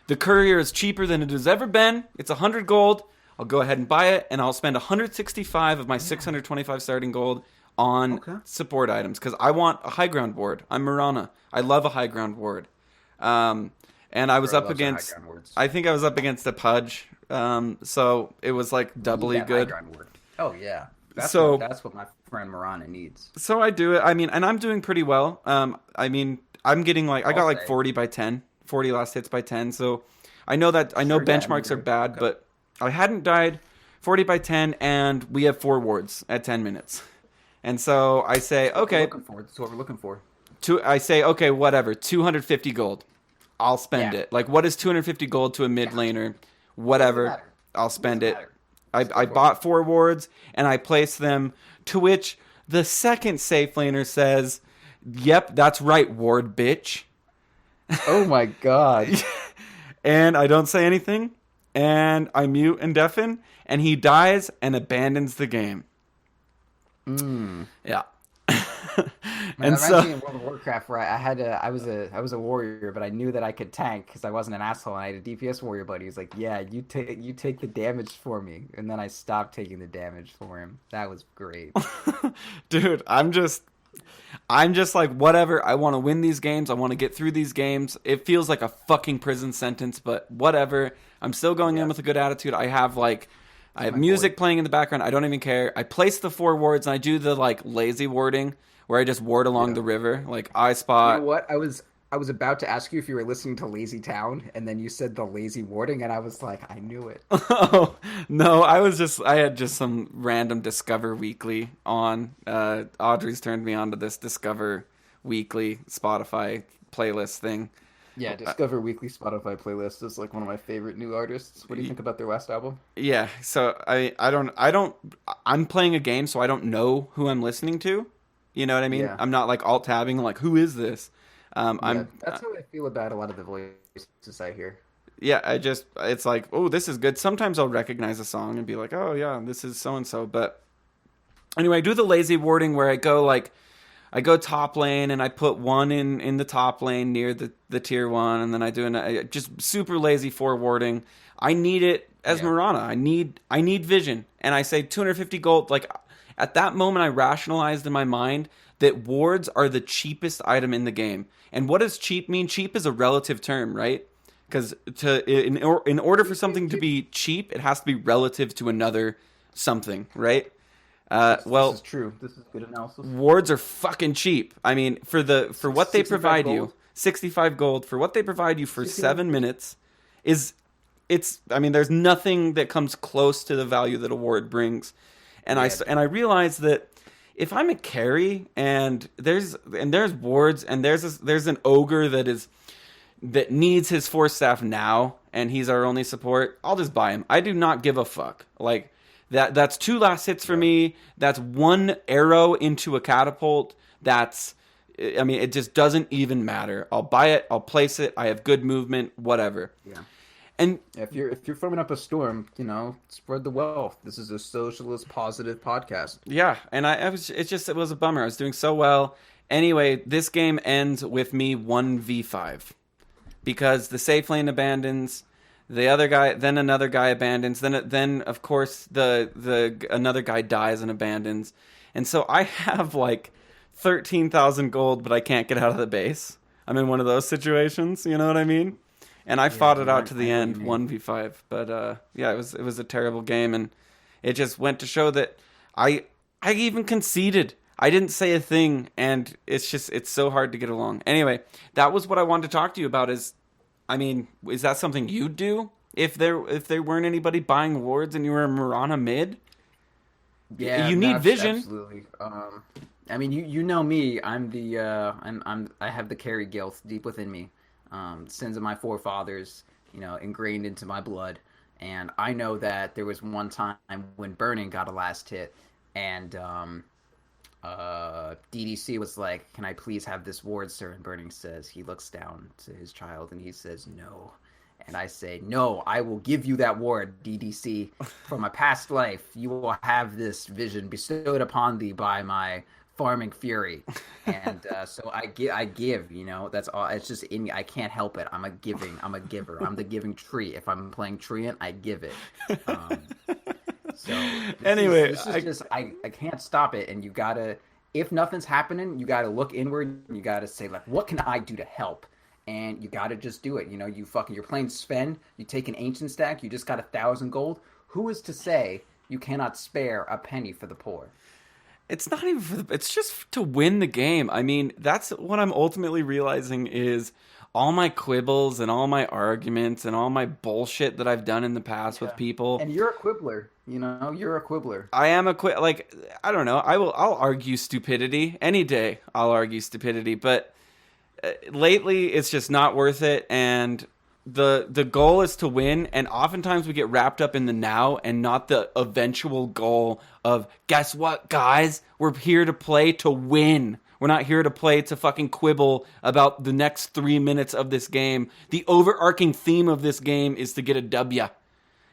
The courier is cheaper than it has ever been. It's 100 gold. I'll go ahead and buy it, and I'll spend 165 of my 625 starting gold on support items because I want a high ground ward. I'm Mirana. I love a high ground ward. And I was up against, I think I was up against a Pudge. So it was like doubly good. High ground ward. Oh, yeah. That's what my friend Mirana needs. So I do it. I mean, and I'm doing pretty well. I mean, I'm getting like, I got like 40 by 10, 40 last hits by 10. So I know benchmarks are bad, but I hadn't died 40 by 10, and we have 4 wards at 10 minutes. And so I say, okay. That's what we're looking for. I say, okay, whatever, 250 gold. I'll spend it. Like, what is 250 gold to a mid laner? Whatever. I'll spend it. I bought 4 wards, and I placed them, to which the second safe laner says, yep, that's right, ward bitch. Oh my god. And I don't say anything, and I mute and deafen, and he dies and abandons the game. Yeah. And so in World of Warcraft, where I was a warrior, but I knew that I could tank because I wasn't an asshole, and I had a DPS warrior buddy. He's like, yeah, you take the damage for me, and then I stopped taking the damage for him. That was great. Dude, I'm just like, whatever. I want to win these games. I want to get through these games. It feels like a fucking prison sentence, but whatever. I'm still going in with a good attitude. I have music playing in the background. I don't even care. I place the 4 wards, and I do the like lazy warding where I just ward along the river, like I spot. You know what? I was about to ask you if you were listening to Lazy Town, and then you said the lazy warding, and I was like, I knew it. Oh no, I had just some random Discover Weekly on. Audrey's turned me on to this Discover Weekly Spotify playlist thing. Yeah, Discover Weekly Spotify playlist is like one of my favorite new artists. What do you think about their last album? Yeah, so I'm playing a game, so I don't know who I'm listening to. You know what I mean? Yeah. I'm not like alt tabbing like, who is this? That's how I feel about a lot of the voices I hear. Yeah, it's like, oh, this is good. Sometimes I'll recognize a song and be like, oh yeah, this is so and so. But anyway, I do the lazy warding where I go top lane and I put one in the top lane near the tier 1, and then I do just super lazy forwarding. I need it as Mirana. I need vision, and I say 250 gold. Like at that moment, I rationalized in my mind that wards are the cheapest item in the game. And what does cheap mean? Cheap is a relative term, right? Because in order for something to be cheap, it has to be relative to another something, right? This is true. This is good analysis. Wards are fucking cheap. I mean, for what they provide you, 65 gold for what they provide you for 7 minutes I mean, there's nothing that comes close to the value that a ward brings. And I realized that if I'm a carry and there's wards and there's an ogre that needs his 4 staff now and he's our only support, I'll just buy him. I do not give a fuck. Like that's 2 last hits for me. That's 1 arrow into a catapult. It just doesn't even matter. I'll buy it. I'll place it. I have good movement. Whatever. Yeah. And if you're forming up a storm, spread the wealth. This is a socialist, positive podcast. Yeah, and it was a bummer. I was doing so well. Anyway, this game ends with me 1v5 because the safe lane abandons. The other guy, then another guy abandons. Then of course the another guy dies and abandons. And so I have like 13,000 gold, but I can't get out of the base. I'm in one of those situations. You know what I mean? And I fought it out to the end, 1v5. But it was a terrible game, and it just went to show that I even conceded. I didn't say a thing, and it's so hard to get along. Anyway, that was what I wanted to talk to you about. Is that something you'd do if there weren't anybody buying wards and you were a Mirana mid? Yeah, you need vision. Absolutely. I mean, you know me. I'm I have the carry guilt deep within me. Sins of my forefathers, ingrained into my blood. And I know that there was one time when Burning got a last hit, and DDC was like, "Can I please have this ward, sir?" And Burning says, he looks down to his child and he says, "No." And I say, "No, I will give you that ward, DDC. From a past life, you will have this vision bestowed upon thee by my farming fury." And so I give, you know, that's all. It's just in me. I can't help it. I'm a giver. I'm the giving tree. If I'm playing Treant, I give it. So anyway, I can't stop it. And you gotta, if nothing's happening, you gotta look inward. You gotta say, like, what can I do to help? And you gotta just do it. You know, you're playing Sven. You take an ancient stack. You just got 1,000 gold. Who is to say you cannot spare a penny for the poor? It's not even for it's just to win the game. I mean, that's what I'm ultimately realizing is all my quibbles and all my arguments and all my bullshit that I've done in the past with people. And you're a quibbler, you know, you're a quibbler. I am like, I don't know. I'll argue stupidity any day. I'll argue stupidity, but lately it's just not worth it. And the goal is to win, and oftentimes we get wrapped up in the now and not the eventual goal of, guess what, guys? We're here to play to win. We're not here to play to fucking quibble about the next 3 minutes of this game. The overarching theme of this game is to get a W.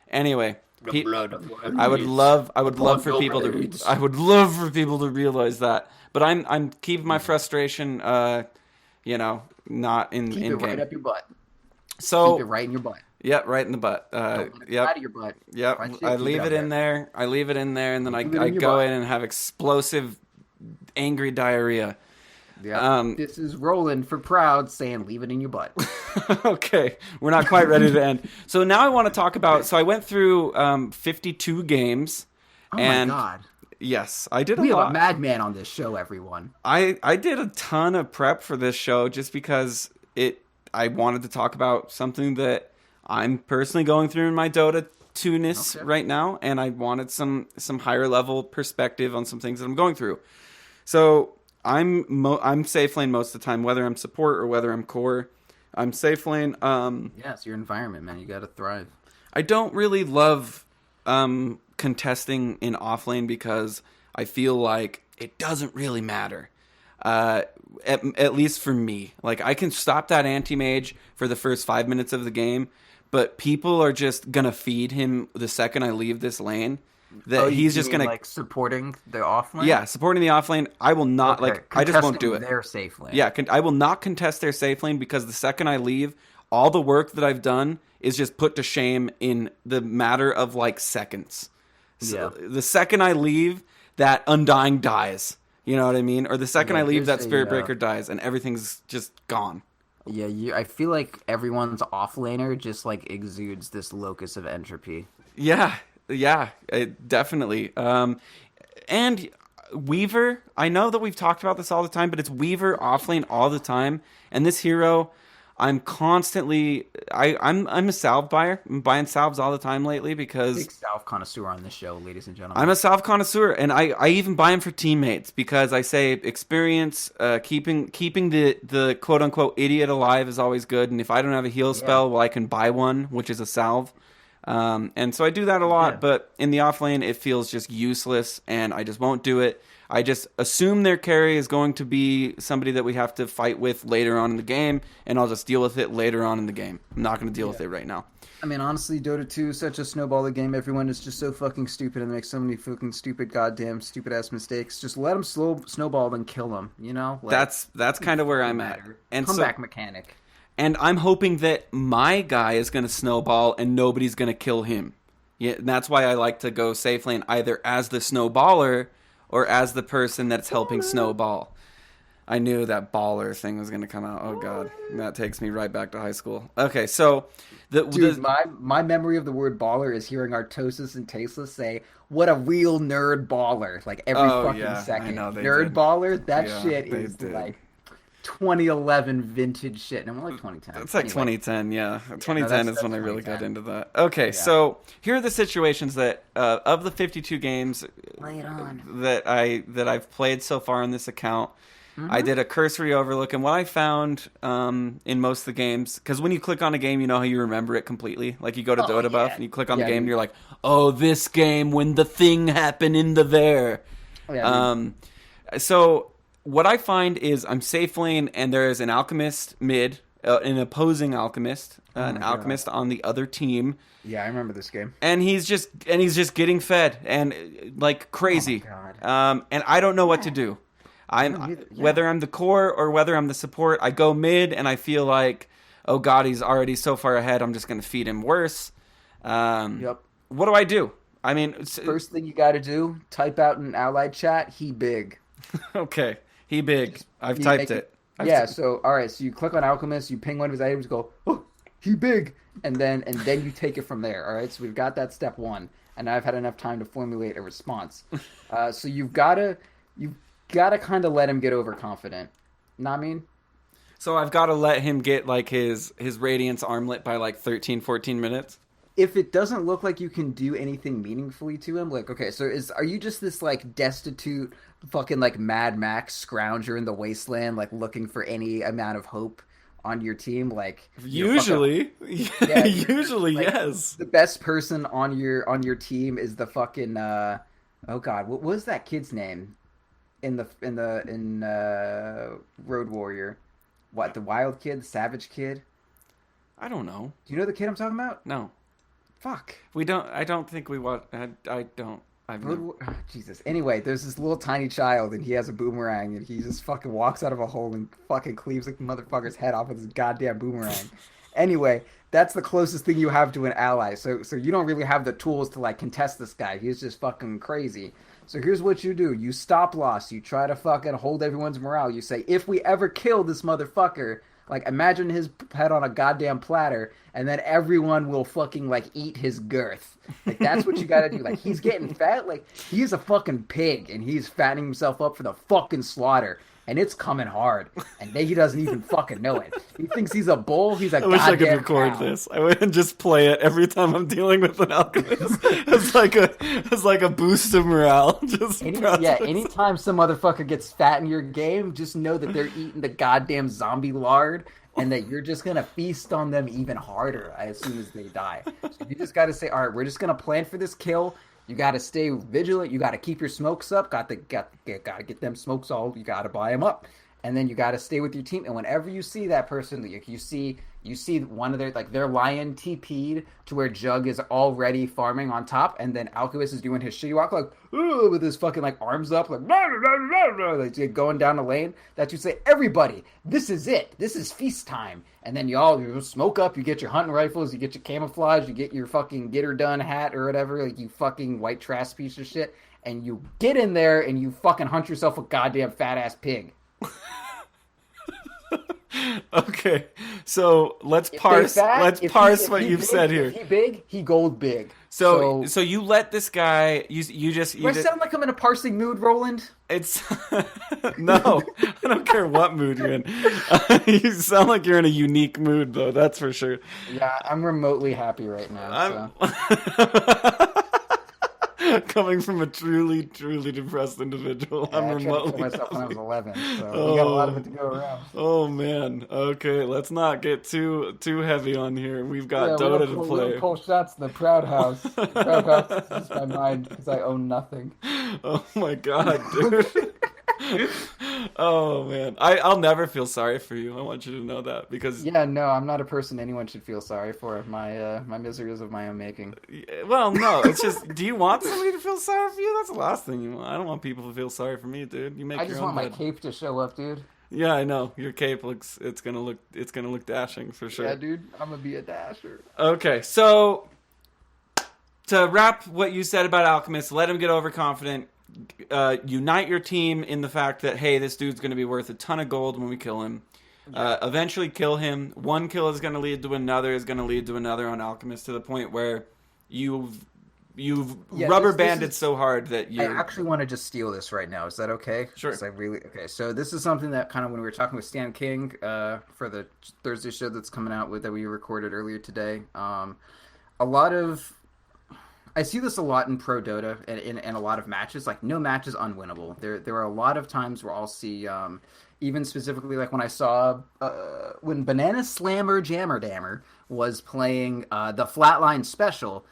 Anyway, I would love for people to realize that. But I'm keeping my frustration, not in Keep it game. right up your butt. So keep it right in your butt. Yeah, right in the butt. Out of your butt. Yep. I leave it in there. And then I go in and have explosive, angry diarrhea. Yeah. This is Roland for Proud saying, "Leave it in your butt." Okay, we're not quite ready to end. So now I want to talk about. So I went through 52 games. Oh my god. Yes, I did a lot. We have a madman on this show, everyone. I did a ton of prep for this show just because I wanted to talk about something that I'm personally going through in my Dota 2-ness right now, and I wanted some higher level perspective on some things that I'm going through. So I'm safe lane most of the time, whether I'm support or whether I'm core. I'm safe lane. It's your environment, man. You got to thrive. I don't really love contesting in off lane because I feel like it doesn't really matter. At least for me, like I can stop that anti-mage for the first 5 minutes of the game, but people are just gonna feed him the second I leave this lane. He's just gonna like supporting the off lane. Yeah, supporting the off lane. I will not I just won't do it. Their safe lane. Yeah, I will not contest their safe lane because the second I leave, all the work that I've done is just put to shame in the matter of like seconds. So the second I leave, that Undying dies. You know what I mean? Or the second I leave, that Spirit Breaker dies, and everything's just gone. Yeah, I feel like everyone's offlaner just like exudes this locus of entropy. Yeah, definitely. And Weaver, I know that we've talked about this all the time, but it's Weaver offlane all the time. And this hero, I'm constantly, I'm a salve buyer. I'm buying salves all the time lately because... Big salve connoisseur on this show, ladies and gentlemen. I'm a salve connoisseur, and I even buy them for teammates because I say experience, keeping the quote-unquote idiot alive is always good, and if I don't have a heal spell, well, I can buy one, which is a salve. And so I do that a lot, but in the off lane, it feels just useless, and I just won't do it. I just assume their carry is going to be somebody that we have to fight with later on in the game, and I'll just deal with it later on in the game. I'm not going to deal with it right now. I mean, honestly, Dota 2 is such a snowballer game. Everyone is just so fucking stupid and makes so many fucking goddamn stupid-ass mistakes. Just let them snowball and kill them, you know? Like, that's kind of where I'm at. And comeback mechanic. And I'm hoping that my guy is going to snowball and nobody's going to kill him. Yeah, and that's why I like to go safe lane either as the snowballer or as the person that's helping snowball. I knew that baller thing was going to come out. Oh, God. That takes me right back to high school. Okay, so... my memory of the word baller is hearing Artosis and Tasteless say, "What a real nerd baller," like every fucking second. Nerd baller? That shit is like 2011 vintage shit. No, more like 2010. It's like 2010, yeah. 2010 is when I really got into that. Okay, so here are the situations that of the 52 games that I've played so far on this account. Mm-hmm. I did a cursory overlook, and what I found in most of the games, because when you click on a game, you know how you remember it completely. Like you go to Dota Buff and you click on the game, and you're like, "Oh, this game when the thing happened in the there." So what I find is I'm safe lane, and there is an alchemist mid, an opposing alchemist, an alchemist on the other team. Yeah, I remember this game. And he's just getting fed and like crazy. Oh my God. And I don't know what to do. Whether I'm the core or whether I'm the support, I go mid and I feel like, oh God, he's already so far ahead. I'm just going to feed him worse. Yep. What do I do? I mean, first thing you got to do, type out in allied chat, he big. Okay, he big. I've typed it. So all right, so you click on Alchemist, you ping one of his items, go, oh, he big, and then you take it from there. All right, so we've got that step one, and I've had enough time to formulate a response. So you've got to kind of let him get overconfident. Know what I mean? So I've got to let him get like his Radiance armlet by like 13, 14 minutes. If it doesn't look like you can do anything meaningfully to him, like, okay, so are you just this like destitute fucking like Mad Max scrounger in the wasteland, like looking for any amount of hope on your team? Like usually, yeah, usually like, yes. The best person on your team is the fucking oh God, what was that kid's name in Road Warrior? What, the wild kid, the savage kid? I don't know. Do you know the kid I'm talking about? No. Fuck. We don't. I don't think we want. I don't. Jesus. Anyway, there's this little tiny child, and he has a boomerang, and he just fucking walks out of a hole and fucking cleaves the motherfucker's head off with his goddamn boomerang. Anyway, that's the closest thing you have to an ally. So you don't really have the tools to like contest this guy. He's just fucking crazy. So here's what you do: you stop loss. You try to fucking hold everyone's morale. You say, if we ever kill this motherfucker. Like, imagine his head on a goddamn platter, and then everyone will fucking, like, eat his girth. Like, that's what you gotta do. Like, he's getting fat. Like, he's a fucking pig, and he's fattening himself up for the fucking slaughter. And it's coming hard. And he doesn't even fucking know it. He thinks he's a bull. He's a goddamn I wish I could record cow. this. I would just play it every time I'm dealing with an alchemist. It's like a boost of morale. Anytime some motherfucker gets fat in your game, just know that they're eating the goddamn zombie lard, and that you're just gonna feast on them even harder as soon as they die. So you just gotta say, all right, we're just gonna plan for this kill. You got to stay vigilant. You got to keep your smokes up. Got to get them smokes all. You got to buy them up, and then you got to stay with your team. And whenever you see that person, you see one of their lion TP'd to where Jug is already farming on top, and then Alchemist is doing his shitty walk like with his fucking like arms up like like going down the lane. That you say, everybody, this is it. This is feast time. And then you smoke up, you get your hunting rifles, you get your camouflage, you get your fucking get her done hat or whatever, like you fucking white trash piece of shit, and you get in there and you fucking hunt yourself a goddamn fat ass pig. Okay, so let's parse what you've said here. If he big, he gold big. So you let this guy. You just. Do I sound like I'm in a parsing mood, Roland? It's no. I don't care what mood you're in. You sound like you're in a unique mood, though. That's for sure. Yeah, I'm remotely happy right now. Coming from a truly, truly depressed individual, yeah, I'm remotely. I tried to kill myself when I was 11, so we got a lot of it to go around. Oh man. Okay, let's not get too heavy on here. We've got Dota to play. We don't pull shots in the Proud House. The Proud House is just my mind because I own nothing. Oh my god, dude. Oh man, I'll never feel sorry for you. I want you to know that because no, I'm not a person anyone should feel sorry for. My misery is of my own making. Well, no, it's just, do you want somebody to feel sorry for you? That's the last thing you want. I don't want people to feel sorry for me, dude. You make. I just want my cape to show up, dude. Yeah, I know your cape looks. It's gonna look dashing for sure. Yeah, dude, I'm gonna be a dasher. Okay, so to wrap what you said about Alchemist, let him get overconfident. Unite your team in the fact that, hey, this dude's going to be worth a ton of gold when we kill him. Eventually kill him. One kill is going to lead to another, on Alchemist, to the point where you've rubber banded so hard that you. I actually want to just steal this right now. Is that okay? Sure. Okay. So this is something that kind of when we were talking with Stan King for the Thursday show that's coming out that we recorded earlier today. I see this a lot in Pro Dota and in a lot of matches. Like, no match is unwinnable. There are a lot of times where I'll see, even specifically like when I saw when Banana Slammer Jammer Dammer was playing the Flatline Special.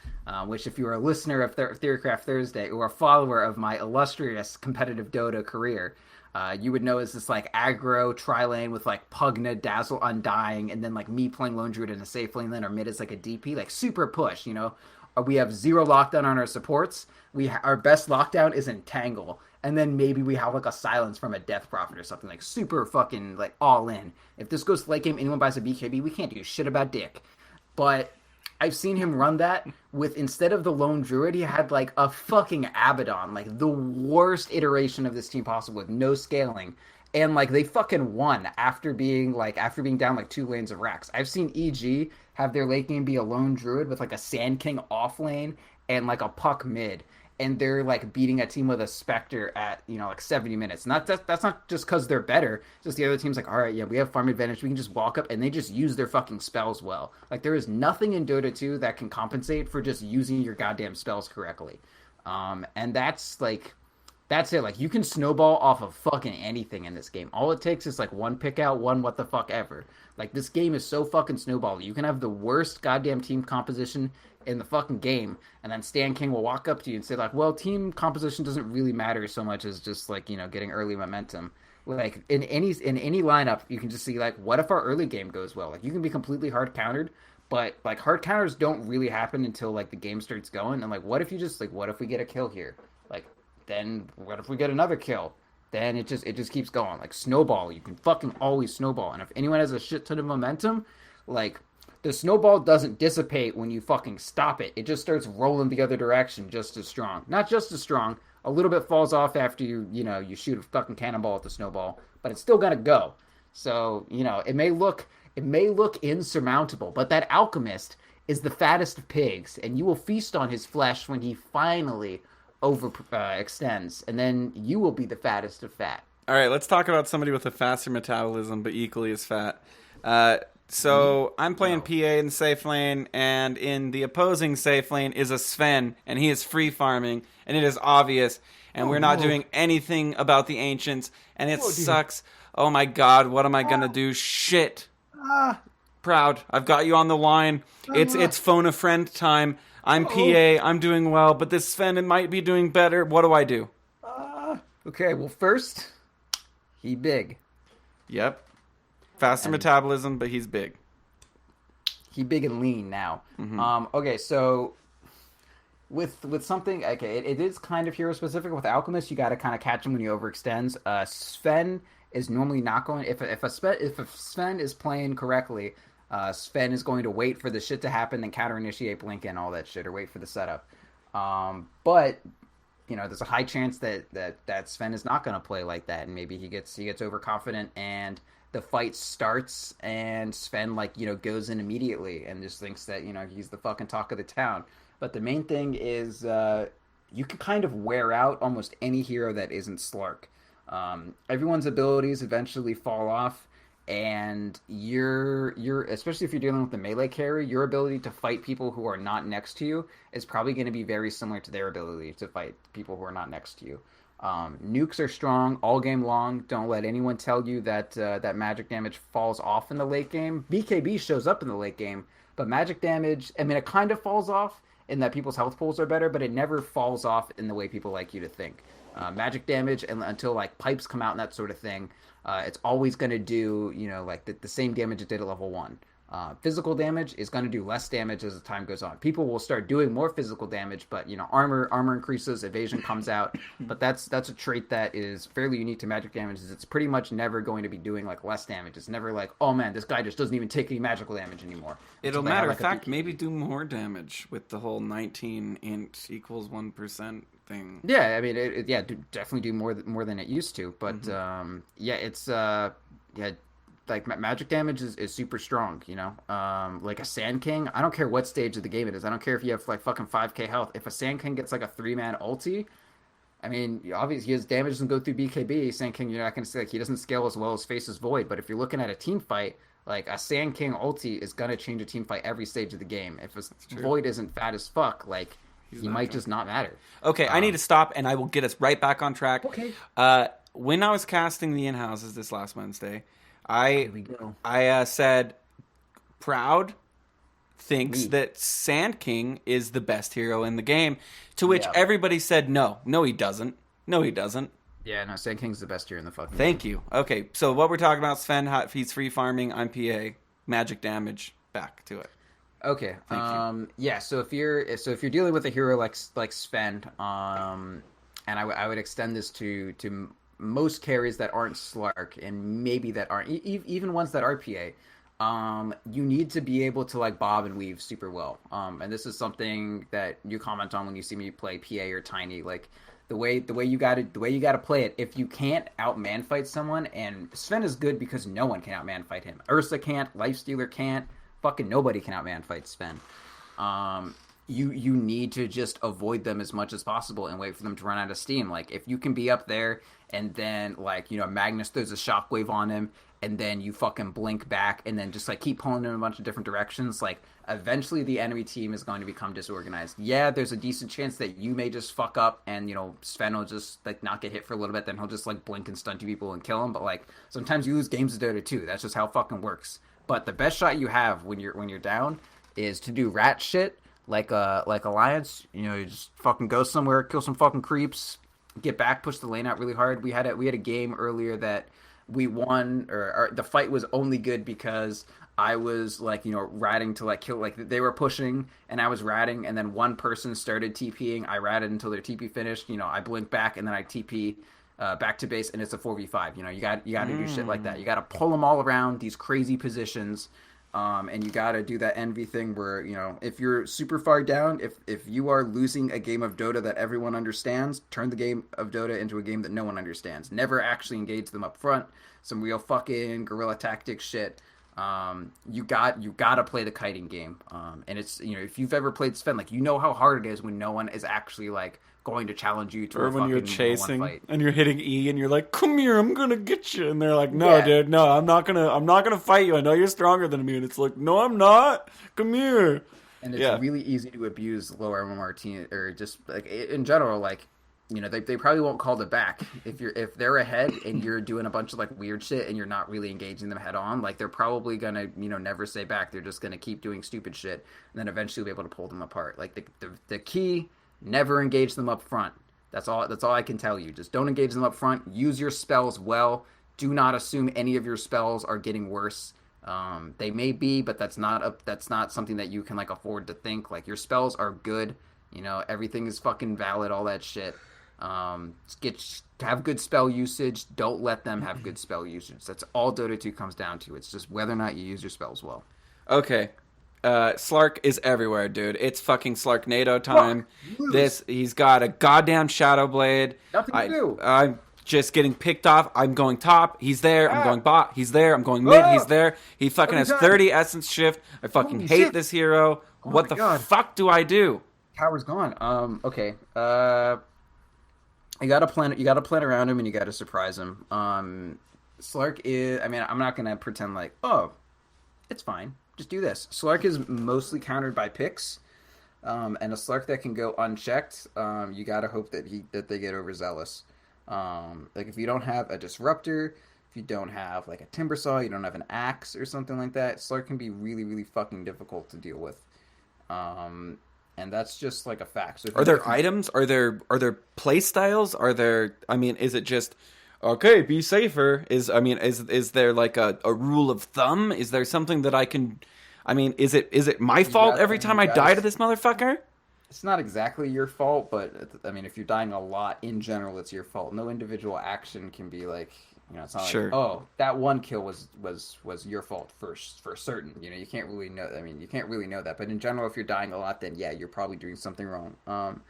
which if you are a listener of Theorycraft Thursday or a follower of my illustrious competitive Dota career, you would know is this like aggro tri-lane with like Pugna, Dazzle, Undying, and then like me playing Lone Druid in a safe lane, then our mid is like a DP, like super push, you know? We have 0 lockdown on our supports. Our best lockdown is Entangle. And then maybe we have like a silence from a Death Prophet or something, like super fucking like all in. If this goes to late game, anyone buys a BKB, we can't do shit about dick. But I've seen him run that with, instead of the Lone Druid, he had like a fucking Abaddon, like the worst iteration of this team possible with no scaling. And like they fucking won after being down like 2 lanes of racks. I've seen EG have their late game be a Lone Druid with like a Sand King off lane and like a Puck mid. And they're like beating a team with a Spectre at, you know, like 70 minutes. And that's not just because they're better. Just the other team's like, all right, yeah, we have farm advantage. We can just walk up, and they just use their fucking spells well. Like there is nothing in Dota 2 that can compensate for just using your goddamn spells correctly. And that's it. Like you can snowball off of fucking anything in this game. All it takes is like one pick out, one what the fuck ever. Like this game is so fucking snowball. You can have the worst goddamn team composition in the fucking game, and then Stan King will walk up to you and say like, well, team composition doesn't really matter so much as just like, you know, getting early momentum. Like in any lineup, you can just see like, what if our early game goes well? Like you can be completely hard countered, but like hard counters don't really happen until like the game starts going. And like, what if we get a kill here? Like then what if we get another kill? Then it just keeps going. Like snowball, you can fucking always snowball. And if anyone has a shit ton of momentum, like the snowball doesn't dissipate when you fucking stop it. It just starts rolling the other direction just as strong. Not just as strong. A little bit falls off after you shoot a fucking cannonball at the snowball, but it's still gonna go. So, you know, it may look insurmountable, but that alchemist is the fattest of pigs, and you will feast on his flesh when he finally extends, and then you will be the fattest of fat. All right, let's talk about somebody with a faster metabolism but equally as fat. So I'm playing PA in the safe lane, and in the opposing safe lane is a Sven, and he is free farming, and it is obvious, and we're not doing anything about the ancients, and it sucks. Oh my god, what am I gonna do? Shit. Proud, I've got you on the line. It's phone a friend time. I'm PA, I'm doing well, but this Sven might be doing better. What do I do? Okay, well first, he big. Yep. Faster metabolism, but he's big. He big and lean now. Mm-hmm. Okay, so with something, okay, it is kind of hero specific. With Alchemist, you got to kind of catch him when he overextends. Sven is normally not going. If a Sven is playing correctly, Sven is going to wait for the shit to happen, then counter initiate, blink and all that shit, or wait for the setup. But you know, there's a high chance that Sven is not going to play like that, and maybe he gets overconfident and the fight starts and Sven goes in immediately and just thinks that, you know, he's the fucking talk of the town. But the main thing is you can kind of wear out almost any hero that isn't Slark. Everyone's abilities eventually fall off, and you're especially if you're dealing with the melee carry, your ability to fight people who are not next to you is probably going to be very similar to their ability to fight people who are not next to you. Nukes are strong all game long. Don't let anyone tell you that that magic damage falls off in the late game. BKB shows up in the late game, but magic damage, I mean, it kind of falls off in that people's health pools are better, but it never falls off in the way people like you to think. Magic damage, and until like pipes come out and that sort of thing, it's always going to do, you know, like the same damage it did at level 1. Physical damage is going to do less damage as the time goes on. People will start doing more physical damage, but, you know, armor increases, evasion comes out. But that's a trait that is fairly unique to magic damage. Is it's pretty much never going to be doing like less damage. It's never like, oh man, this guy just doesn't even take any magical damage anymore. It'll matter of fact maybe do more damage with the whole 19 int equals 1% thing. Yeah, I mean, definitely do more than it used to. But it's like magic damage is super strong, you know. Like a Sand King, I don't care what stage of the game it is. I don't care if you have like fucking 5k health. If a Sand King gets like a 3-man ulti, I mean, obviously his damage doesn't go through BKB. Sand King, you're not going to say like he doesn't scale as well as Face's Void. But if you're looking at a team fight, like a Sand King ulti is going to change a team fight every stage of the game. If a Void isn't fat as fuck, like he might just not matter. Okay, I need to stop, and I will get us right back on track. Okay. When I was casting the in-houses this last Wednesday, I said, Proud, thinks Me. that Sand King is the best hero in the game, to which Yeah. everybody said no. No, he doesn't. No, he doesn't. Yeah, no, Sand King's the best hero in the fucking Thank game. you. Okay, so what we're talking about, Sven, he's free farming. I'm PA. Magic damage. Back to it. Okay. Thank Yeah. So if you're dealing with a hero like Sven, and I would extend this to most carries that aren't Slark and maybe that aren't even ones that are PA. You need to be able to like bob and weave super well. And this is something that you comment on when you see me play PA or Tiny. Like the way you gotta play it. If you can't out man fight someone, and Sven is good because no one can out man fight him. Ursa can't. Lifestealer can't. Fucking nobody can out man fight Sven. You need to just avoid them as much as possible and wait for them to run out of steam. Like if you can be up there and then like Magnus throws a shockwave on him and then you fucking blink back and then just like keep pulling in a bunch of different directions, like eventually the enemy team is going to become disorganized. Yeah, there's a decent chance that you may just fuck up and Sven will just like not get hit for a little bit, then he'll just like blink and stun two people and kill him. But like sometimes you lose games of Dota too. That's just how it fucking works. But the best shot you have when you're down is to do rat shit like Alliance. You just fucking go somewhere, kill some fucking creeps, get back, push the lane out really hard. We had a game earlier that we won, or the fight was only good because I was like ratting to like kill, like they were pushing and I was ratting, and then one person started TPing. I ratted until their TP finished. I blinked back and then I TP. Back to base, and it's a 4v5. You got to do shit like that. You got to pull them all around these crazy positions, and you got to do that envy thing where if you're super far down, if you are losing a game of Dota that everyone understands, turn the game of Dota into a game that no one understands. Never actually engage them up front. Some real fucking guerrilla tactics shit. You got to play the kiting game. And it's if you've ever played Sven, like how hard it is when no one is actually like going to challenge you to or a when you're chasing fight. And you're hitting E and you're like, come here, I'm gonna get you, and they're like, no, dude, no, I'm not gonna fight you. I know you're stronger than me, and it's like, no, I'm not. Come here. And it's really easy to abuse low MMR team, or just like in general, like they probably won't call it back if they're ahead and you're doing a bunch of like weird shit and you're not really engaging them head on. Like they're probably gonna never say back. They're just gonna keep doing stupid shit, and then eventually be able to pull them apart. Like the key. Never engage them up front. That's all I can tell you. Just don't engage them up front. Use your spells well. Do not assume any of your spells are getting worse. They may be, but that's not something that you can like afford to think. Like your spells are good. Everything is fucking valid. All that shit. Have good spell usage. Don't let them have good spell usage. That's all Dota 2 comes down to. It's just whether or not you use your spells well. Okay. Slark is everywhere, dude. It's fucking Slarknado time. He's got a goddamn Shadow Blade. Nothing to do. I'm just getting picked off. I'm going top. He's there. I'm going bot. He's there. I'm going mid. He's there. He fucking has 30 Essence Shift. I fucking hate this hero. What the fuck do I do? Tower's gone. Okay. You gotta plan around him and you gotta surprise him. Slark is. I mean, I'm not gonna pretend like, oh, it's fine. Just do this. Slark is mostly countered by picks, and a Slark that can go unchecked. You gotta hope that they get overzealous. Like if you don't have a disruptor, if you don't have like a timber saw, you don't have an axe or something like that, Slark can be really, really fucking difficult to deal with. And that's just like a fact. So are there items? Are there play styles? Is it just okay, be safer? Is there like a rule of thumb? Is there something that I can is it my fault every time I die to this motherfucker? It's not exactly your fault, but if you're dying a lot in general, it's your fault. No individual action can be like, it's not like, oh, that one kill was your fault for certain. You can't really know. You can't really know that. But in general, if you're dying a lot, then yeah, you're probably doing something wrong.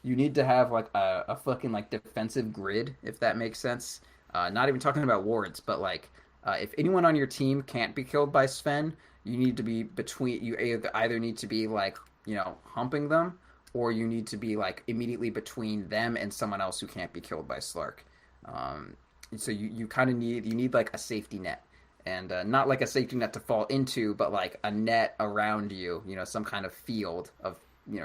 You need to have like a fucking like defensive grid, if that makes sense. Not even talking about wards, but like if anyone on your team can't be killed by Sven, you need to be between. You either need to be like humping them, or you need to be like immediately between them and someone else who can't be killed by Slark. So you kind of need like a safety net, and not like a safety net to fall into, but like a net around you. Some kind of field of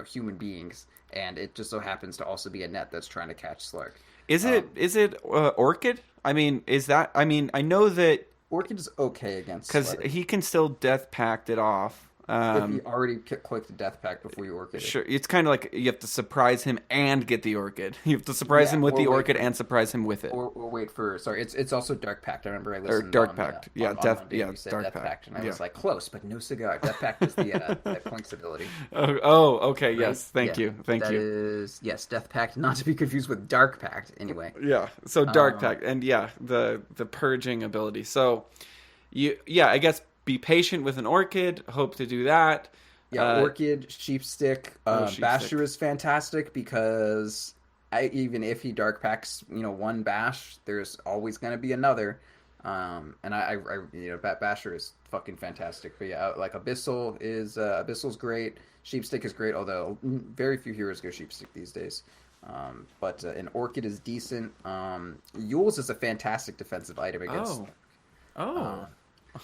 human beings, and it just so happens to also be a net that's trying to catch Slark. Is it Orchid? I know that Orchid is okay against because he can still Death Pact it off. If you already clicked the Death Pact before you Orchid. Sure, it's kind of like you have to surprise him and get the Orchid. You have to surprise him with the Orchid and surprise him with it. Or wait for it's also Dark Pact. I remember I listened. Dark Pact, Dark Pact, and I was like close, but no cigar. Death Pact is the points ability. Okay, right? Yes, thank you. Yes, Death Pact, not to be confused with Dark Pact. Anyway. Yeah, so Dark Pact, and the purging ability. So, I guess. Be patient with an Orchid. Hope to do that. Yeah, Orchid, Sheepstick. Basher is fantastic because even if he Dark Packs, one Bash, there's always going to be another. And Basher is fucking fantastic. But yeah, like Abyssal's great. Sheepstick is great, although very few heroes go Sheepstick these days. But an Orchid is decent. Yules is a fantastic defensive item against.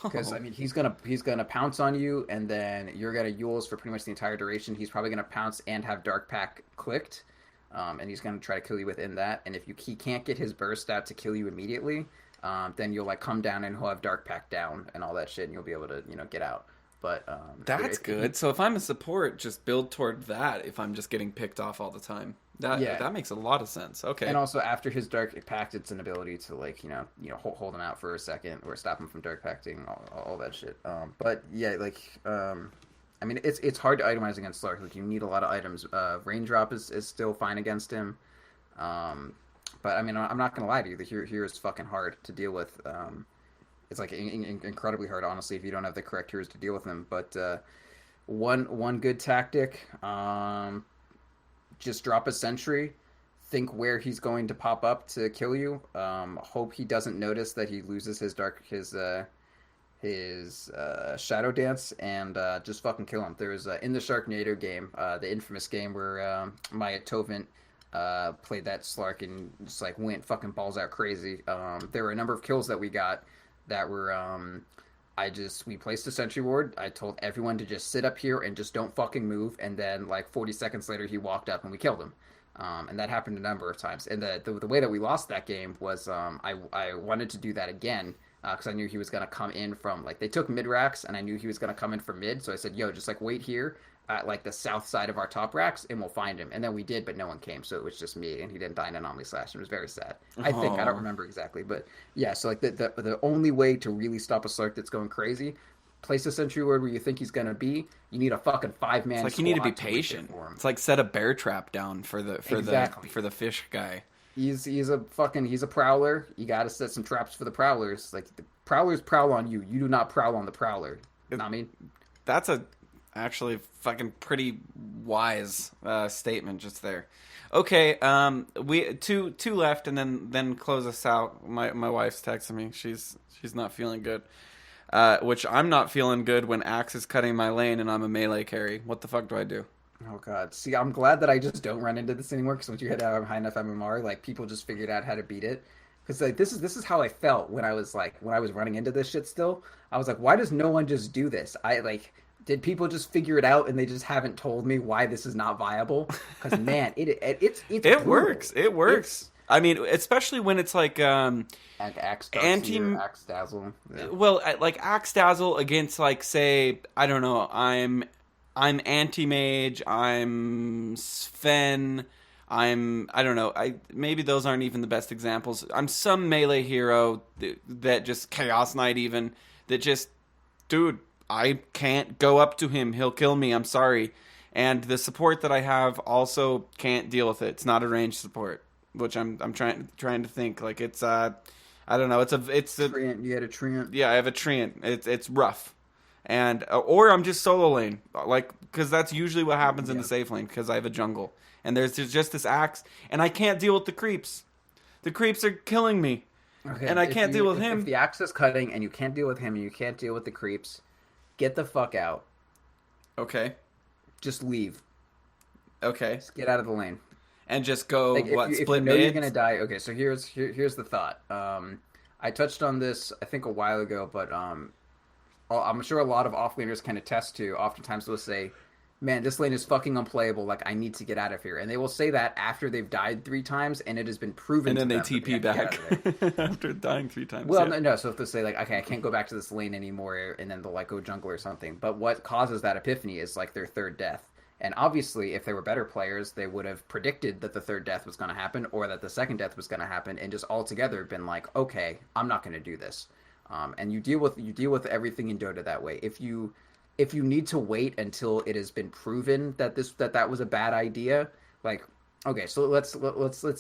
Because he's gonna pounce on you, and then you're gonna Yules for pretty much the entire duration. He's probably gonna pounce and have Dark Pack clicked, and he's gonna try to kill you within that. And if he can't get his burst out to kill you immediately, then you'll like come down and he'll have Dark Pack down and all that shit, and you'll be able to get out. But that's good. So if I'm a support, just build toward that. If I'm just getting picked off all the time, that makes a lot of sense. Okay. And also after his Dark Pact, it's an ability to like hold him out for a second or stop him from Dark Pacting, all that shit. But yeah, like it's hard to itemize against Slark. Like you need a lot of items. Raindrop is still fine against him. But I'm not gonna lie to you. The hero is fucking hard to deal with. It's like incredibly hard, honestly, if you don't have the correct heroes to deal with them. But one good tactic, just drop a sentry, think where he's going to pop up to kill you. Hope he doesn't notice that he loses his Shadow Dance, and just fucking kill him. There was in the Sharknado game, the infamous game where Maya Tovent played that Slark and just like went fucking balls out crazy. There were a number of kills that we got that were we placed a sentry ward. I told everyone to just sit up here and just don't fucking move, and then like 40 seconds later he walked up and we killed him. And that happened a number of times. And the way that we lost that game was I wanted to do that again because I knew he was going to come in from like they took mid racks, and I knew he was going to come in from mid, so I said, yo, just like wait here at like the south side of our top racks and we'll find him. And then we did, but no one came, so it was just me, and he didn't die in an anomaly slash. It was very sad. I think I don't remember exactly, but yeah. So like the only way to really stop a Slark that's going crazy, place a sentry ward where you think he's gonna be. You need a fucking 5-man. It's like you need to be patient. It's like set a bear trap down for the fish guy. He's a prowler. You got to set some traps for the prowlers. Like the prowlers prowl on you. You do not prowl on the prowler. You know what I mean? That's actually fucking pretty wise statement just there. Okay, we two left, and then close us out. My wife's texting me. She's not feeling good. Which I'm not feeling good when Axe is cutting my lane and I'm a melee carry. What the fuck do I do? Oh god. See, I'm glad that I just don't run into this anymore, because once you hit a high enough MMR, like people just figured out how to beat it. Because like this is how I felt when I was running into this shit still. I was like, why does no one just do this? Did people just figure it out and they just haven't told me why this is not viable? Because man, it works. It works. I mean, especially when it's like Axe Dazzle. Yeah. Well, like Axe Dazzle against like say I don't know. I'm anti-mage. I'm Sven. I don't know. Maybe those aren't even the best examples. I'm some melee hero that just Chaos Knight even that just dude. I can't go up to him. He'll kill me. I'm sorry. And the support that I have also can't deal with it. It's not a ranged support, which I'm trying to think. Like it's I don't know. It's a Treant. You had a Treant. Yeah, I have a Treant. It's rough, and or I'm just solo lane, like because that's usually what happens in the safe lane because I have a jungle and there's just this Axe and I can't deal with the creeps. The creeps are killing me, and I can't deal with him. If the Axe is cutting and you can't deal with him and you can't deal with the creeps, get the fuck out. Okay. Just leave. Okay. Just get out of the lane. And just go, split mid? If you know you're going to die. Okay, so here's the thought. I touched on this, I think, a while ago, but I'm sure a lot of offlaners can attest to. Oftentimes they'll say, man, this lane is fucking unplayable. Like, I need to get out of here. And they will say that after they've died 3 times, and it has been proven. And then they them TP back after dying 3 times. Well, no. So if they say like, okay, I can't go back to this lane anymore, and then they'll like go jungle or something. But what causes that epiphany is like their 3rd death. And obviously, if they were better players, they would have predicted that the 3rd death was going to happen, or that the 2nd death was going to happen, and just altogether been like, okay, I'm not going to do this. And you deal with everything in Dota that way. If you need to wait until it has been proven that that was a bad idea, like, okay, so let's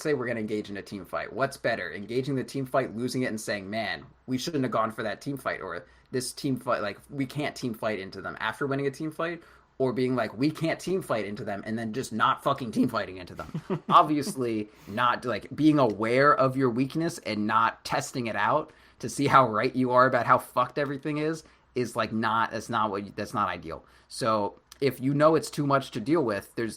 say we're going to engage in a team fight. What's better, engaging the team fight, losing it, and saying, man, we shouldn't have gone for that team fight, or this team fight, like, we can't team fight into them after winning a team fight, or being like, we can't team fight into them, and then just not fucking team fighting into them. Obviously, not like being aware of your weakness and not testing it out to see how right you are about how fucked everything is like that's not ideal. So if you know it's too much to deal with, a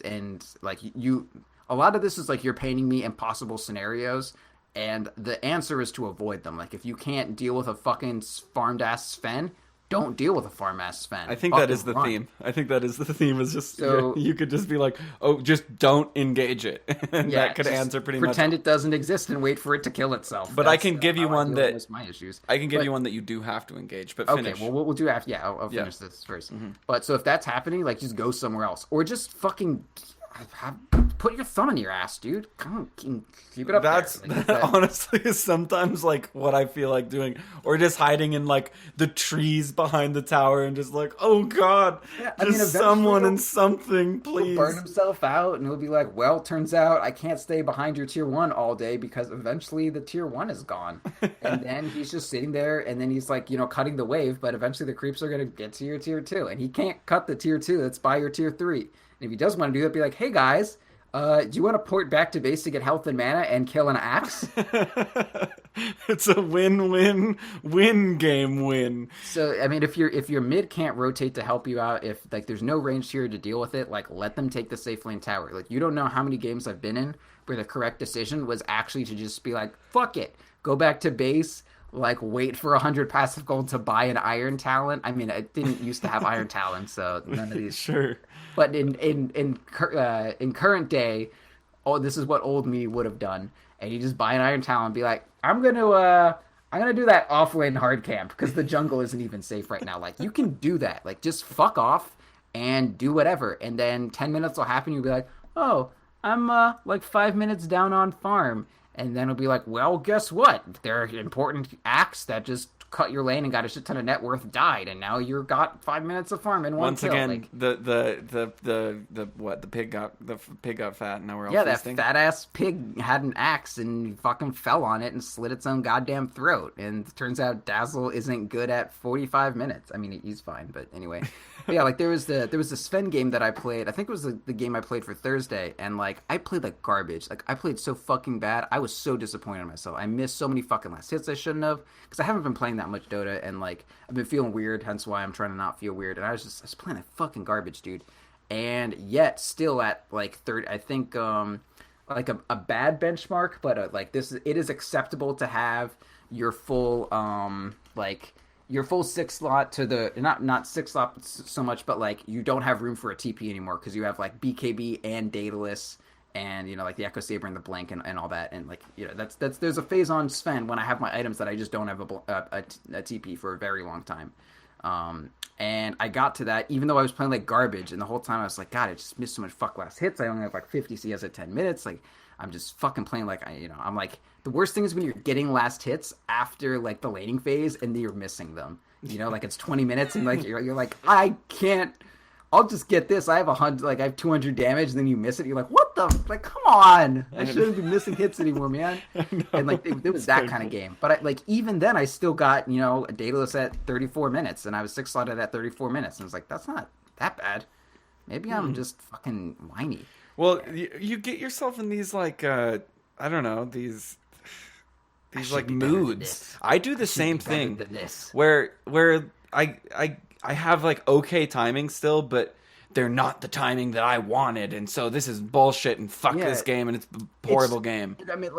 lot of this is like you're painting me impossible scenarios, and the answer is to avoid them. Like, if you can't deal with a fucking farmed ass Sven, don't deal with a farm ass Sven. I think that is the theme. I think that is the theme. Is just so, you could just be like, oh, just don't engage it, and that could answer pretty much. Pretend it doesn't exist and wait for it to kill itself. But I can give you one that my issues. I can give you one that you do have to engage. But finish. Okay, well we'll do after. Yeah, I'll finish this first. Mm-hmm. But so if that's happening, like, just go somewhere else, or just fucking put your thumb in your ass, dude. Come on, keep it up. That honestly is sometimes like what I feel like doing, or just hiding in like the trees behind the tower and just like, oh god, someone and something, please. He'll burn himself out, and he'll be like, well, turns out I can't stay behind your tier 1 all day because eventually the tier 1 is gone, and then he's just sitting there, and then he's like, cutting the wave, but eventually the creeps are gonna get to your tier 2, and he can't cut the tier 2 that's by your tier 3. And if he does want to do that, be like, hey guys, do you want to port back to base to get health and mana and kill an axe? It's a win game win. So I mean, if your mid can't rotate to help you out, if like there's no range here to deal with it, like, let them take the safe lane tower. Like, you don't know how many games I've been in where the correct decision was actually to just be like, fuck it, go back to base. Like, wait for 100 passive gold to buy an Iron Talent. I mean, I didn't used to have Iron Talent, so none of these. Sure. But in current day, this is what old me would have done. And you just buy an Iron Talent and be like, I'm gonna do that off lane hard camp because the jungle isn't even safe right now. Like, you can do that. Like, just fuck off and do whatever. And then 10 minutes will happen. You'll be like, oh, I'm like 5 minutes down on farm. And then it'll be like, well, guess what? Their important axe that just cut your lane and got a shit ton of net worth died, and now you've got 5 minutes of farm in one Once kill. again, like, the pig got fat. Now we're all feasting. That fat ass pig had an axe and fucking fell on it and slit its own goddamn throat. And it turns out Dazzle isn't good at 45 minutes. I mean, he's fine, but anyway. But yeah, like there was the Sven game that I played. I think it was the game I played for Thursday, and like I played like garbage. Like, I played so fucking bad. I was so disappointed in myself. I missed so many fucking last hits I shouldn't have, because I haven't been playing that much Dota, and like I've been feeling weird, hence why I'm trying to not feel weird. And I was playing like fucking garbage, dude. And yet still at like 30, I think like a bad benchmark, but like it is acceptable to have your full your full 6 slot to the not 6 slot so much, but like you don't have room for a TP anymore because you have like BKB and Daedalus and like the Echo Saber and the Blank and all that, and like that's there's a phase on Sven when I have my items that I just don't have a TP for a very long time. And I got to that even though I was playing like garbage, and the whole time I was like, God, I just missed so much fuck last hits. I only have like 50 CS at 10 minutes. Like, I'm just fucking playing like I'm like, the worst thing is when you're getting last hits after like the laning phase and then you're missing them. Like it's 20 minutes and like you're like, I can't. I'll just get this. I have 100, like I have 200 damage, and then you miss it. You're like, what the? Like, come on! I shouldn't be missing hits anymore, man. And like, it was that kind of game. But even then, I still got a Daedalus at 34 minutes, and I was 6 slotted at 34 minutes, and I was like, that's not that bad. Maybe I'm just fucking whiny. Well, you get yourself in these like I don't know, these like moods. I do the same thing where I have like okay timing still, but they're not the timing that I wanted, and so this is bullshit and fuck this game, and it's a horrible game. I mean,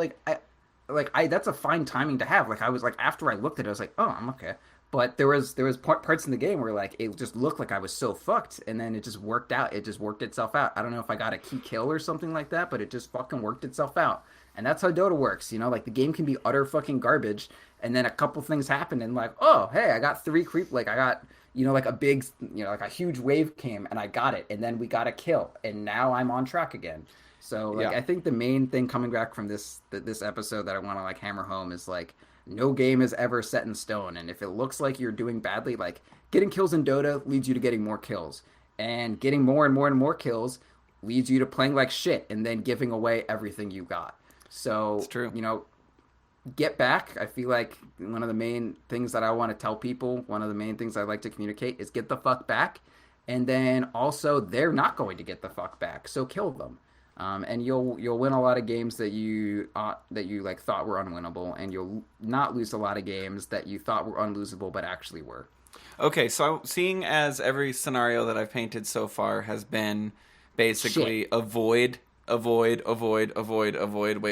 I that's a fine timing to have. Like, I was like, after I looked at it, I was like, oh, I'm okay. But there was parts in the game where like it just looked like I was so fucked, and then it just worked out. It just worked itself out. I don't know if I got a key kill or something like that, but it just fucking worked itself out. And that's how Dota works, you know. Like the game can be utter fucking garbage, and then a couple things happen, and like, oh hey, I got 3 creep. Like I got like a big, like a huge wave came, and I got it, and then we got a kill, and now I'm on track again. So like I think the main thing coming back from this episode that I want to like hammer home is like no game is ever set in stone, and if it looks like you're doing badly, like getting kills in Dota leads you to getting more kills, and getting more and more and more kills leads you to playing like shit and then giving away everything you got. So it's true. Get back. I feel like one of the main things that I want to tell people, one of the main things I like to communicate is get the fuck back, and then also they're not going to get the fuck back, so kill them. And you'll win a lot of games that you like thought were unwinnable, and you'll not lose a lot of games that you thought were unlosable but actually were. Okay, so seeing as every scenario that I've painted so far has been basically avoid, wait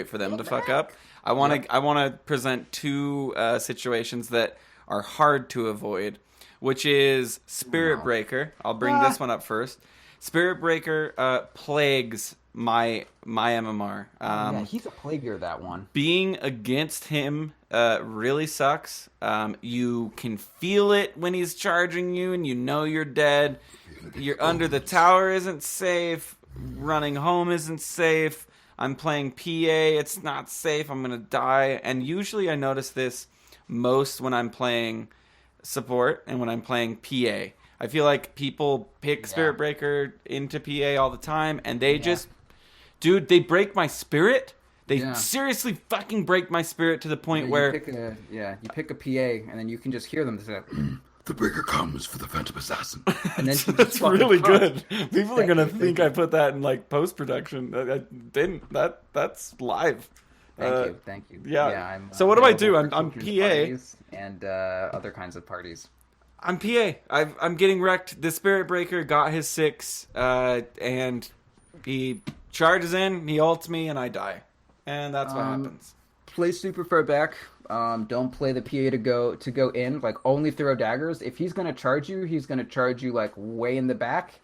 for them to fuck up. I want to present two situations that are hard to avoid, which is Spirit Breaker. I'll bring this one up first. Spirit Breaker plagues my MMR. He's a plaguer, that one. Being against him really sucks. You can feel it when he's charging you, and you know you're dead. You're under the tower isn't safe. Running home isn't safe. I'm playing PA. It's not safe. I'm gonna die. And usually I notice this most when I'm playing support and when I'm playing PA. I feel like people pick Spirit Breaker into PA all the time, and they just, dude, they break my spirit. They seriously fucking break my spirit to the point where you pick a PA, and then you can just hear them say, "The breaker comes for the Phantom Assassin." And then that's really good. People are gonna think I put that in like post production. I didn't. That's live. Thank you. Yeah. So what do I do? I'm PA and other kinds of parties. I'm PA. I'm getting wrecked. The Spirit Breaker got his 6, and he charges in, he ults me, and I die. And that's what happens. Play super far back. Don't play the PA to go in. Like, only throw daggers. If he's gonna charge you, he's gonna charge you like way in the back,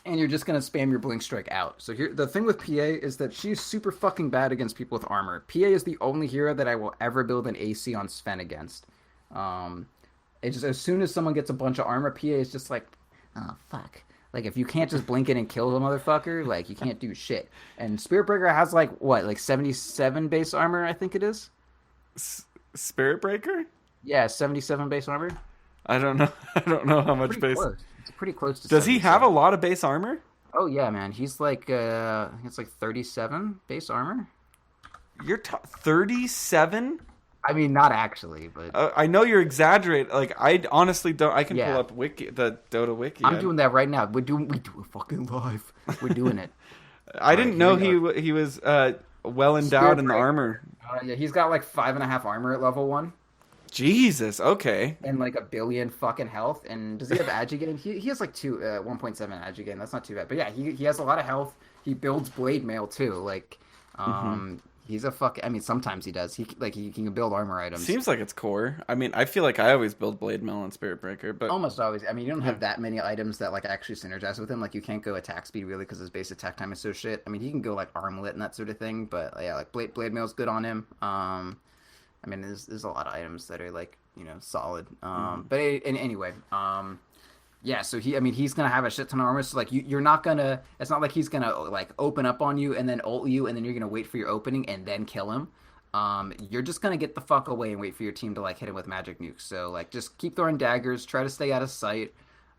and you're just gonna spam your blink strike out. So here, the thing with PA is that she's super fucking bad against people with armor. PA is the only hero that I will ever build an AC on Sven against. It's just, as soon as someone gets a bunch of armor, PA is just like, oh fuck. Like, if you can't just blink in and kill the motherfucker, like, you can't do shit. And Spirit Breaker has like 77 base armor, I think it is. Spirit Breaker? Yeah, 77 base armor. I don't know how much base. Close. It's pretty close to. Does he have a lot of base armor? Oh yeah, man. He's like it's like 37 base armor. You're 37? I mean, not actually, but I know you're exaggerating. Like, I honestly don't. I can pull up the Dota wiki. I'm doing that right now. We do it fucking live. We're doing it. I didn't know he was well endowed in the armor. Yeah, he's got like 5.5 armor at level 1. Jesus, okay. And like 1 billion fucking health. And does he have agi gain? He has like 1.7 agi gain. That's not too bad. But yeah, he has a lot of health. He builds blade mail too. Like, he's a I mean, sometimes he does. He can build armor items. Seems like it's core. I mean, I feel like I always build blade mail on Spirit Breaker, but almost always. I mean, you don't have that many items that like actually synergize with him. Like, you can't go attack speed really because his base attack time is so shit. I mean, he can go like armlet and that sort of thing, but yeah, like blade mail's good on him. I mean, there's a lot of items that are like, solid. But anyway, yeah, so he's gonna have a shit ton of armor. So like, you're not gonna. It's not like he's gonna like open up on you and then ult you and then you're gonna wait for your opening and then kill him. You're just gonna get the fuck away and wait for your team to like hit him with magic nukes. So like, just keep throwing daggers. Try to stay out of sight.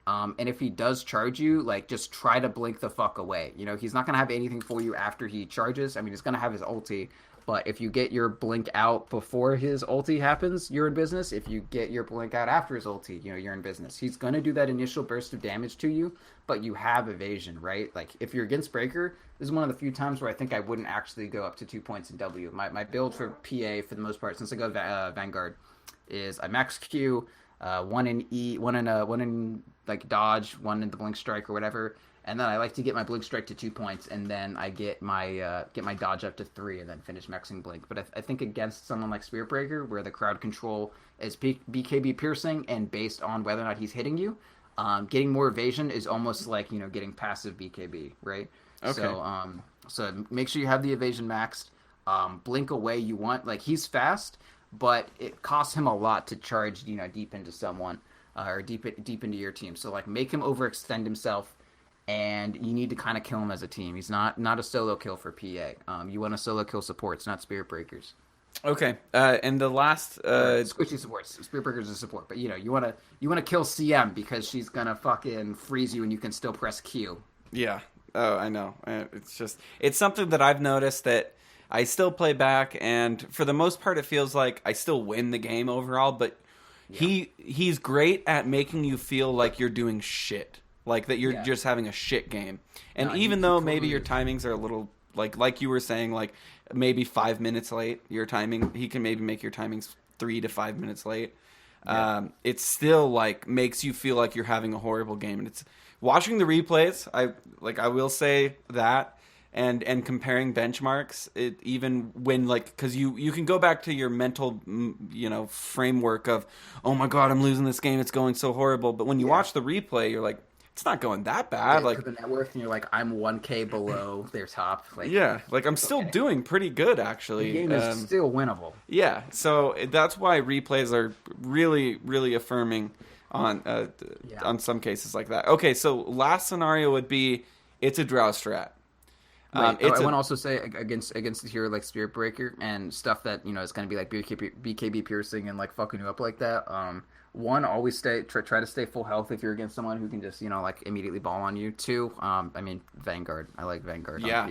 And if he does charge you, like, just try to blink the fuck away. He's not gonna have anything for you after he charges. I mean, he's gonna have his ulti. But if you get your blink out before his ulti happens, you're in business. If you get your blink out after his ulti, you're in business. He's going to do that initial burst of damage to you, but you have evasion, right? Like, if you're against Breaker, this is one of the few times where I think I wouldn't actually go up to 2 points in W. My build for PA, for the most part, since I go Vanguard, is I max Q, one in E, one in like dodge, one in the blink strike or whatever, And then I like to get my Blink Strike to 2 points, and then I get my dodge up to 3, and then finish maxing Blink. But I think against someone like Spirit Breaker, where the crowd control is BKB piercing, and based on whether or not he's hitting you, getting more evasion is almost like, you know, getting passive BKB, right? Okay. So make sure you have the evasion maxed. Blink away you want. Like, he's fast, but it costs him a lot to charge, you know, deep into someone, or deep into your team. So, like, make him overextend himself. And you need to kind of kill him as a team. He's not a solo kill for PA. You want to solo kill supports, not Spirit Breakers. Okay. And the last squishy supports. Spirit Breakers is support, but you know you want to kill CM because she's gonna fucking freeze you, and you can still press Q. Yeah. Oh, I know. It's something that I've noticed that I still play back, and for the most part, it feels like I still win the game overall. But he's great at making you feel like you're doing shit. Like that you're just having a shit game. And even though maybe your timings are a little, like you were saying, like maybe 5 minutes late, your timing, he can maybe make your timings 3 to 5 minutes late. Yeah. It still like makes you feel like you're having a horrible game. And it's watching the replays, I will say that, and comparing benchmarks, it even when because you can go back to your mental, you know, framework of, oh my God, I'm losing this game, it's going so horrible. But when you watch the replay, you're like, it's not going that bad. Like the net worth, and you're like, I'm 1K below their top. Like, yeah, like I'm still doing pretty good actually. The game is still winnable. Yeah, so that's why replays are really, really affirming on some cases like that. Okay, so last scenario would be it's a drow strat. Right. I want to also say against the hero like Spirit Breaker and stuff that, you know, is going to be like BKB piercing and like fucking you up like that. One, always try to stay full health if you're against someone who can just, you know, like immediately ball on you. Two, I mean Vanguard. I like Vanguard. Yeah.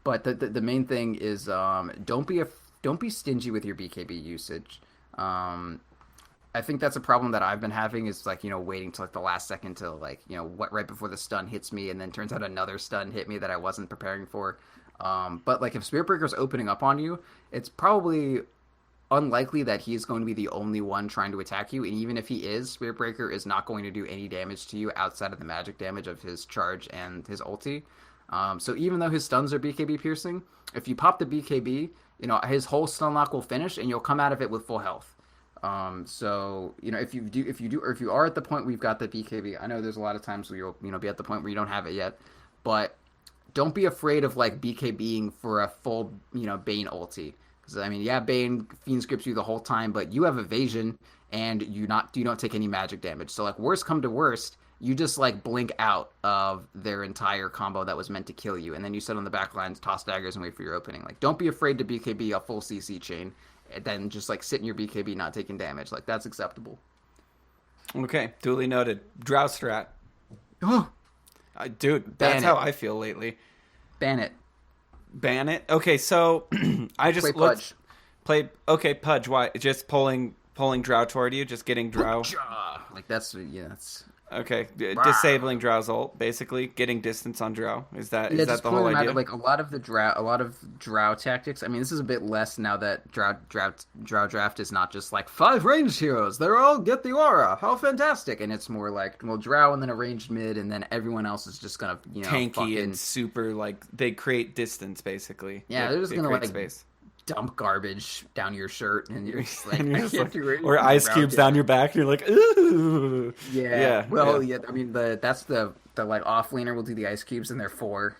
But the main thing is don't be stingy with your BKB usage. I think that's a problem that I've been having is like, you know, waiting till like the last second to like, you know, right before the stun hits me, and then turns out another stun hit me that I wasn't preparing for. But like if Spirit Breaker's opening up on you, it's probably unlikely that he's going to be the only one trying to attack you, and even if he is, Spirit Breaker is not going to do any damage to you outside of the magic damage of his charge and his ulti. So even though his stuns are BKB piercing, if you pop the BKB, you know, his whole stun lock will finish and you'll come out of it with full health. So, you know, if you are at the point where you've got the BKB, I know there's a lot of times where you'll, you know, be at the point where you don't have it yet, but don't be afraid of like BKBing for a full, you know, Bane ulti. Because I mean, yeah, Bane Fiend scripts you the whole time, but you have evasion and you don't take any magic damage. So like worst come to worst, you just like blink out of their entire combo that was meant to kill you, and then you sit on the back lines, toss daggers, and wait for your opening. Like, don't be afraid to BKB a full CC chain, and then just like sit in your BKB not taking damage. Like, that's acceptable. Okay, duly noted. Drow strat. Oh, dude, that's how I feel lately. Ban it. Ban it. Okay, so I just play Pudge. Why? Just pulling drow toward you, just getting drow. Like that's okay. Disabling drow's ult, basically getting distance on drow. Is that the whole idea? Like a lot of drow tactics. I mean, this is a bit less now that drow draft is not just like 5 ranged heroes. They're all get the aura. How fantastic! And it's more like, well, drow and then a ranged mid, and then everyone else is just gonna, you know, tanky and super, like they create distance basically. Yeah, they're just gonna like space. Dump garbage down your shirt, and you're just like, or ice cubes down your back, and you're like, ooh. Yeah. Well, yeah. I mean, that's the like off laner will do the ice cubes, and they're 4.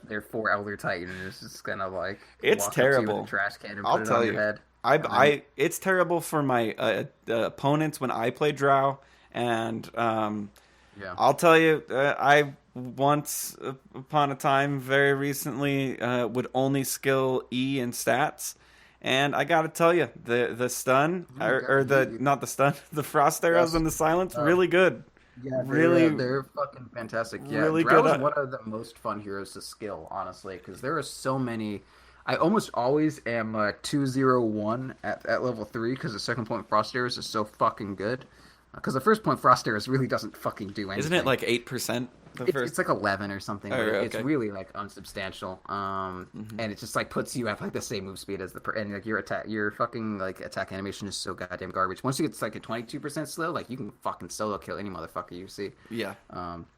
They're 4 Elder Titan, and it's just gonna like it's terrible. With a trash can and I'll put it tell on you. your head. It's terrible for my opponents when I play drow, and I'll tell you, I once upon a time, very recently, would only skill E in stats, and I gotta tell you, the stun not the stun, the frost arrows and the silence, really good. Yeah, they're fucking fantastic. Yeah, really Drow good. is one of the most fun heroes to skill, honestly, because there are so many. I almost always am 2-0-1 at level 3 because the second point frost arrows is so fucking good. Because the first point frost arrows really doesn't fucking do anything. Isn't it like 8%? It's like 11 or something. Oh, okay. It's really like unsubstantial. And it just like puts you at like the same move speed as and like your fucking like attack animation is so goddamn garbage. Once you get to like a 22% slow, like you can fucking solo kill any motherfucker you see. Yeah.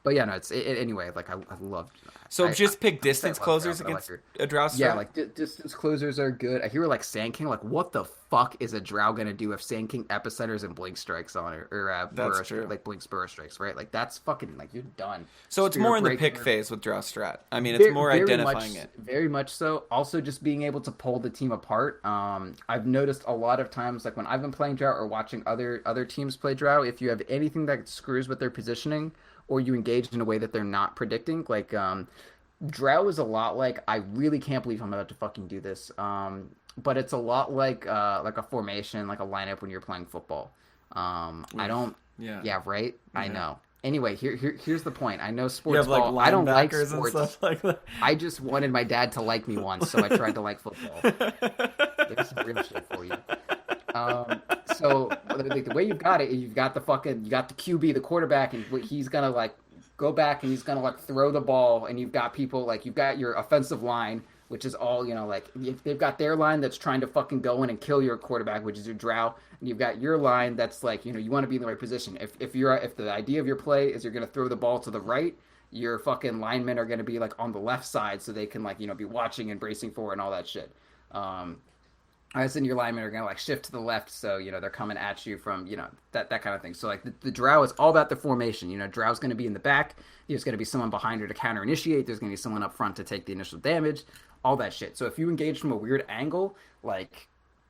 But yeah, no, anyway. Like I love. So just pick distance closers against a Drow strat? Yeah, like distance closers are good. I hear like Sand King. Like what the fuck is a Drow gonna do if Sand King epicenters and blink strikes on it, or that's true. Like blink spur strikes, right? Like that's fucking like you're done. So it's more in the pick phase with Drow strat. I mean, it's more identifying it. Very much so. Also, just being able to pull the team apart. I've noticed a lot of times, like when I've been playing Drow or watching other teams play Drow, if you have anything that screws with their positioning, or you engage in a way that they're not predicting, like Drow is a lot like, I really can't believe I'm about to fucking do this. But it's a lot like a formation, like a lineup when you're playing football. I don't. Yeah. Right. Yeah. I know. Anyway, here's the point. I know sports ball. Like I don't like sports. And stuff like that. I just wanted my dad to like me once, so I tried to like football. There's some real shit for you. So the way you've got it, you got the QB, the quarterback, and he's gonna like go back and he's gonna like throw the ball, and you've got people like you've got your offensive line, which is all, like they've got their line that's trying to fucking go in and kill your quarterback, which is your Drow, and you've got your line that's like, you want to be in the right position. If the idea of your play is you're going to throw the ball to the right, your fucking linemen are going to be like on the left side so they can like, be watching and bracing forward and all that shit. As in your linemen are going to like shift to the left, so they're coming at you from that kind of thing. So like the Drow is all about the formation. Drow's going to be in the back. There's going to be someone behind her to counter initiate. There's going to be someone up front to take the initial damage. All that shit. So if you engage from a weird angle, like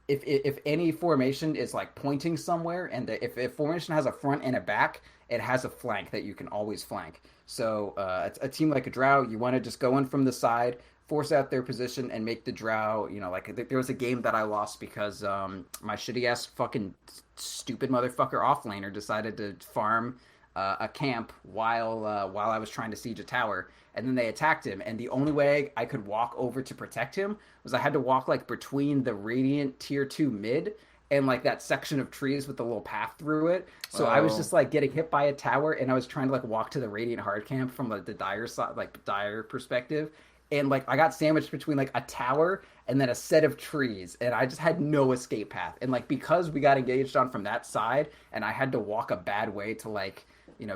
if any formation is like pointing somewhere, and if formation has a front and a back, it has a flank that you can always flank. So a team like a Drow, you want to just go in from the side, force out their position, and make the Drow, like there was a game that I lost because my shitty ass fucking stupid motherfucker offlaner decided to farm a camp while I was trying to siege a tower, and then they attacked him, and the only way I could walk over to protect him was I had to walk like between the Radiant tier 2 mid and like that section of trees with the little path through it. So I was just like getting hit by a tower, and I was trying to like walk to the Radiant hard camp from like the Dire side, like Dire perspective, and like I got sandwiched between like a tower and then a set of trees, and I just had no escape path. And like because we got engaged on from that side, and I had to walk a bad way to like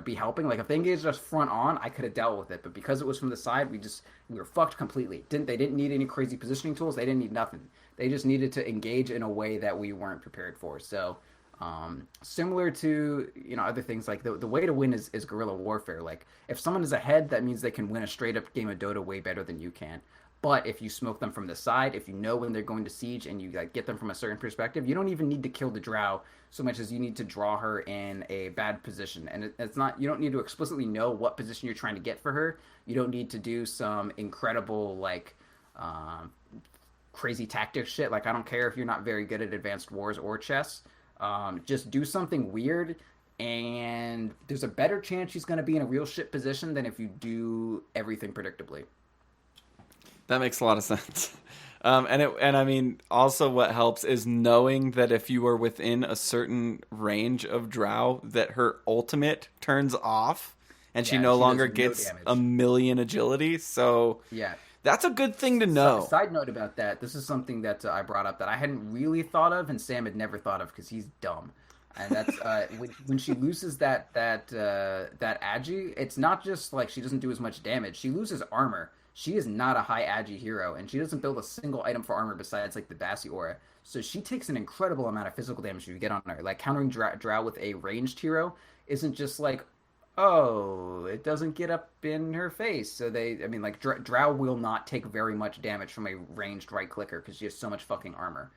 be helping. Like if they engaged us front on, I could have dealt with it. But because it was from the side, we were fucked completely. They didn't need any crazy positioning tools. They didn't need nothing. They just needed to engage in a way that we weren't prepared for. So similar to other things, like the way to win is guerrilla warfare. Like if someone is ahead, that means they can win a straight up game of Dota way better than you can. But if you smoke them from the side, if you know when they're going to siege and you like get them from a certain perspective, you don't even need to kill the Drow so much as you need to draw her in a bad position. And it's not, you don't need to explicitly know what position you're trying to get for her. You don't need to do some incredible like crazy tactics shit. Like I don't care if you're not very good at advanced wars or chess. Just do something weird, and there's a better chance she's going to be in a real shit position than if you do everything predictably. That makes a lot of sense. And I mean, also what helps is knowing that if you are within a certain range of Drow, that her ultimate turns off, and she no longer gets a million agility. So yeah, that's a good thing to know. Side note about that, this is something that I brought up that I hadn't really thought of, and Sam had never thought of because he's dumb. And that's when she loses that agi, it's not just like she doesn't do as much damage. She loses armor. She is not a high agi hero, and she doesn't build a single item for armor besides like the Bassi aura. So she takes an incredible amount of physical damage if you get on her. Like countering Drow with a ranged hero isn't just like, oh, it doesn't get up in her face. So Drow will not take very much damage from a ranged right clicker because she has so much fucking armor.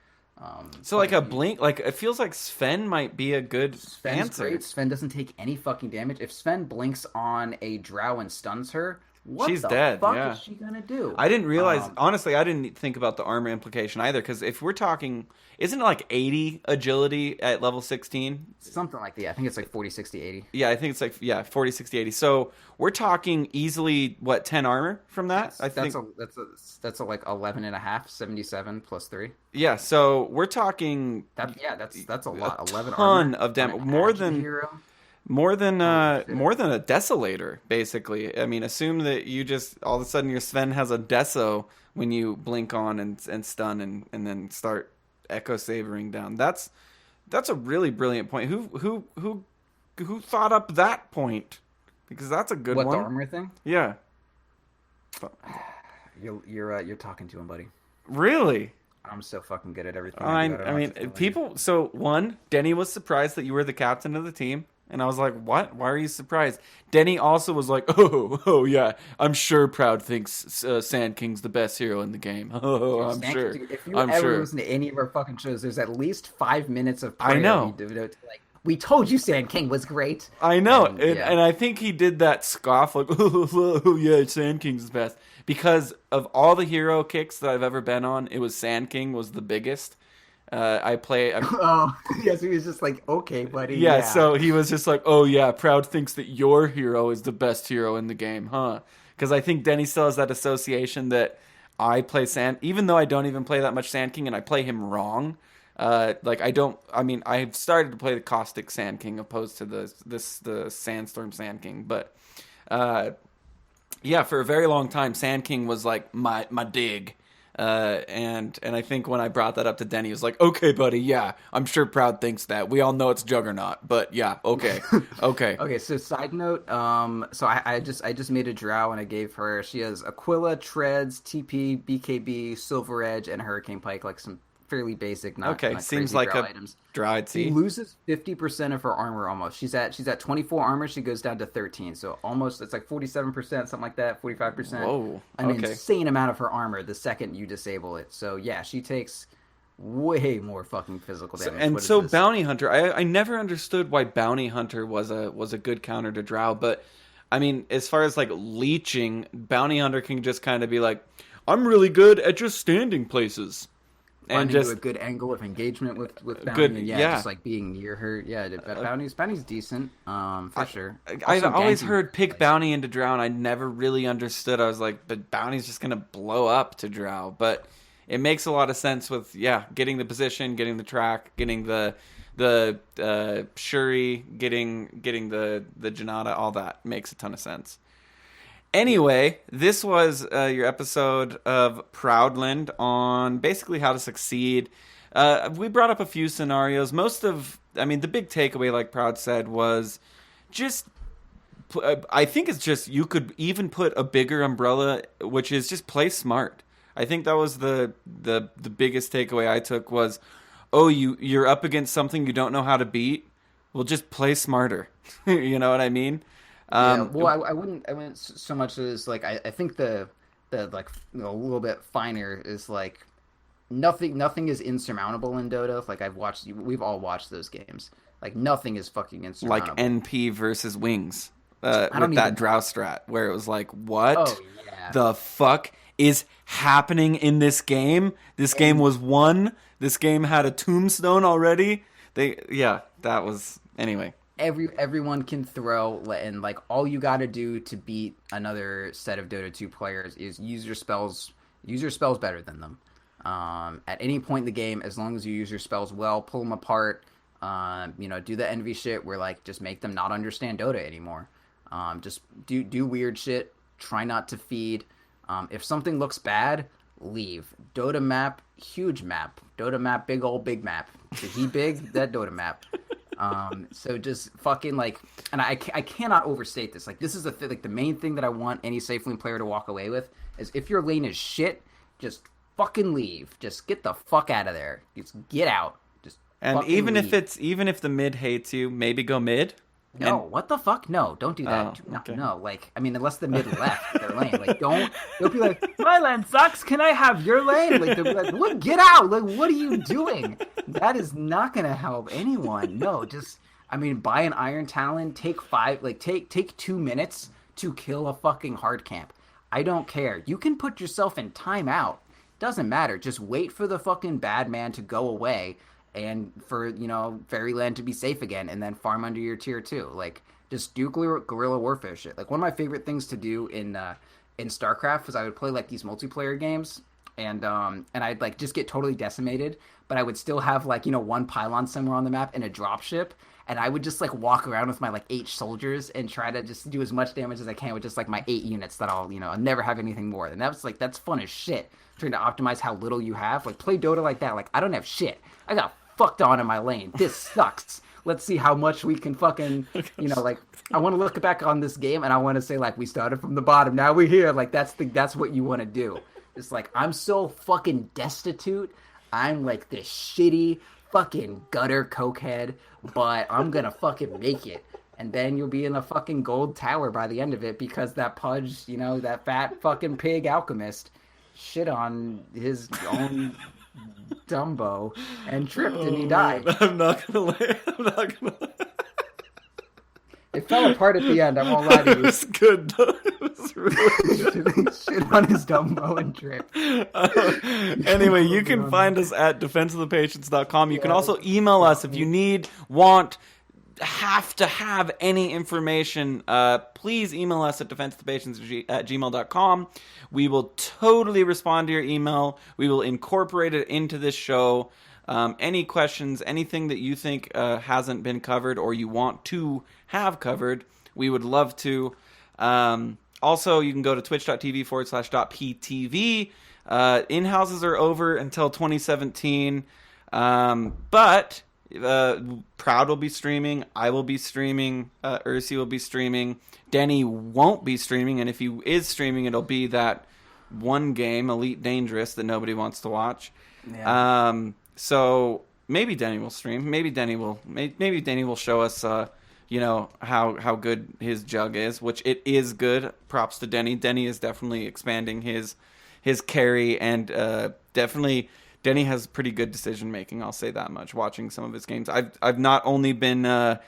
So like a blink, like it feels like Sven might be a good answer. Great. Sven doesn't take any fucking damage. If Sven blinks on a Drow and stuns her, she's dead. What the fuck yeah. is she gonna do? I didn't realize, honestly, I didn't think about the armor implication either, because if we're talking, isn't it like 80 agility at level 16? Something like that. I think it's like 40, 60, 80. Yeah, I think it's like, 40, 60, 80. So we're talking easily, 10 armor from that? That's a like 11 and a half, 77 plus 3. Yeah, so we're talking... That's a lot. 11 ton armor of damage. More than... Hero. More than a desolator, basically. I mean, assume that you just all of a sudden your Sven has a deso when you blink on and stun and then start echo savoring down. That's a really brilliant point. Who thought up that point? Because that's a good one. What, the armor thing? Yeah. You're talking to him, buddy. Really? I'm so fucking good at everything. I mean, people. So one, Denny was surprised that you were the captain of the team, and I was like, "What? Why are you surprised?" Denny also was like, "Oh yeah, I'm sure Proud thinks Sand King's the best hero in the game. Oh, I'm sure." If you ever listen to any of our fucking shows, there's at least 5 minutes of prayer I know. We told you Sand King was great. I know, and I think he did that scoff like, "Oh yeah, Sand King's the best." Because of all the hero kicks that I've ever been on, it was Sand King was the biggest. Oh, yes, he was just like, okay, buddy. Yeah, so he was just like, oh yeah, Proud thinks that your hero is the best hero in the game, huh? Because I think Denny still has that association that I play even though I don't even play that much Sand King and I play him wrong. I've started to play the Caustic Sand King opposed to the Sandstorm Sand King, but yeah, for a very long time, Sand King was like my dig. And I think when I brought that up to Denny, he was like, okay, buddy, yeah, I'm sure Proud thinks that. We all know it's Juggernaut, but yeah, okay. Okay, so side note, so I just made a drow and I gave her, she has Aquila, Treads, TP, BKB, Silver Edge, and Hurricane Pike, like some fairly basic, not seems like a items. Drow I'd see. She loses 50% of her armor almost. She's at 24 armor. She goes down to 13. So almost, it's like 47%, something like that, 45%. Whoa, an insane amount of her armor the second you disable it. So yeah, she takes way more fucking physical damage. So Bounty Hunter, I never understood why Bounty Hunter was a good counter to Drow, but I mean, as far as like leeching, Bounty Hunter can just kind of be like, I'm really good at just standing places. And just a good angle of engagement with Bounty, and just like being near her. Yeah, Bounty's decent, for sure. I've always heard pick Bounty into Drow, and I never really understood. I was like, but Bounty's just gonna blow up to Drow. But it makes a lot of sense with getting the position, getting the track, getting the Shuri, getting the Janata. All that makes a ton of sense. Anyway, this was your episode of Proudland on basically how to succeed. We brought up a few scenarios. The big takeaway, like Proud said, was just, I think it's just, you could even put a bigger umbrella, which is just play smart. I think that was the biggest takeaway I took was, you're up against something you don't know how to beat. Well, just play smarter. You know what I mean? I wouldn't so much as like I think the like a little bit finer is like nothing is insurmountable in Dota. Like we've all watched those games. Like nothing is fucking insurmountable. Like NP versus Wings with that Drow strat where it was like, what the fuck is happening in this game? This game was won. This game had a tombstone already. That was anyway. Everyone can throw, and like all you got to do to beat another set of Dota 2 players is use your spells better than them. At any point in the game, as long as you use your spells well, pull them apart. Do the envy shit where like just make them not understand Dota anymore. Just do weird shit. Try not to feed. If something looks bad, leave. Dota map, huge map. Dota map, big map. Is he big? That Dota map. So just fucking like, and I cannot overstate this. Like this is the main thing that I want any safe lane player to walk away with is if your lane is shit, just fucking leave. Just get the fuck out of there. Just get out. Even if the mid hates you, maybe go mid. No, what the fuck? No, don't do that. No, like, I mean, unless the mid left their lane. Like, don't be like, my lane sucks, can I have your lane? Like, they'll be like, what? Get out! Like, what are you doing? That is not gonna help anyone. No, just, buy an Iron Talon, take 2 minutes to kill a fucking hard camp. I don't care. You can put yourself in timeout. Doesn't matter. Just wait for the fucking bad man to go away. And for, Fairyland to be safe again, and then farm under your tier 2. Like, just do guerrilla warfare shit. Like, one of my favorite things to do in StarCraft was I would play, like, these multiplayer games, and I'd, like, just get totally decimated, but I would still have, like, one pylon somewhere on the map and a dropship, and I would just like walk around with my like 8 soldiers and try to just do as much damage as I can with just like my 8 units that I'll never have anything more. And that's fun as shit. Trying to optimize how little you have. Like play Dota like that. Like I don't have shit. I got fucked on in my lane. This sucks. Let's see how much we can fucking, like, I want to look back on this game and I want to say, like, we started from the bottom. Now we're here. Like, that's what you want to do. It's like, I'm so fucking destitute. I'm like this shitty fucking gutter cokehead, but I'm going to fucking make it. And then you'll be in a fucking gold tower by the end of it because that Pudge, that fat fucking pig alchemist shit on his own Dumbo and tripped and he died. I'm not gonna It fell apart at the end, I won't lie to you. It was good though. It was really good. Shit on his Dumbo and tripped. Anyway, you can find us at defenseofthepatients.com. You can also email us if you have to have any information. Please email us at defenseofthepatients@gmail.com. We will totally respond to your email. We will incorporate it into this show. Any questions, anything that you think hasn't been covered or you want to have covered, we would love to. Also, you can go to twitch.tv/.ptv. In-houses are over until 2017. But Proud will be streaming. I will be streaming. Ursi will be streaming. Denny won't be streaming, and if he is streaming, it'll be that one game, Elite Dangerous, that nobody wants to watch. Yeah. So maybe Denny will stream. Maybe Denny will show us, how good his jug is, which it is good. Props to Denny. Denny is definitely expanding his carry, and definitely Denny has pretty good decision making. I'll say that much. Watching some of his games, I've not only been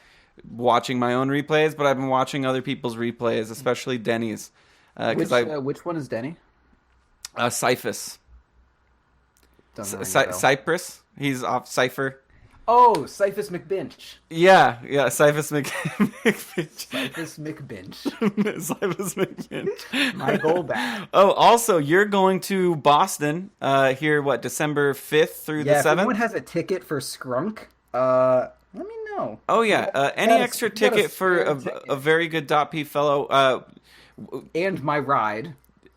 watching my own replays, but I've been watching other people's replays, especially Denny's. Which one is Denny? Cyphus. Cypress. He's off Cypher. Oh, Cyphus McBinch. Yeah, Cyphus McBinch. Cyphus McBinch. Cyphus McBinch. My goal back. Oh, also, you're going to Boston here, December 5th through the 7th? If anyone has a ticket for Skrunk, let me know. Oh, yeah. Any extra ticket for a very good .p fellow? And my ride.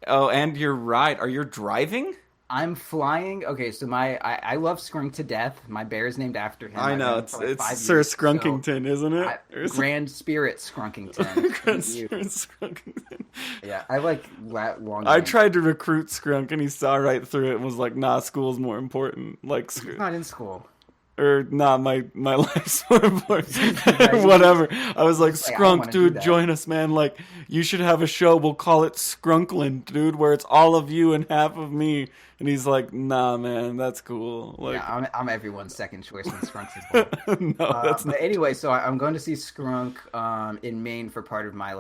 Oh, and your ride. Are you driving? I'm flying. Okay, so I love Skrunk to death. My bear is named after him. I know, it's Sir Skrunkington, isn't it? Grand Spirit Skrunkington. Grand Spirit Skrunkington. Yeah, I like long. I tried to recruit Skrunk, and he saw right through it and was like, "Nah, school's more important." Like, he's not in school. Or nah, my life's more important. Whatever. I was like, Skrunk, dude, join us, man. Like, you should have a show. We'll call it Skrunkland, dude, where it's all of you and half of me. And he's like, nah, man, that's cool. Like, yeah, I'm everyone's second choice when Skrunk's involved. No, that's not. But anyway, so I'm going to see Skrunk in Maine for part of my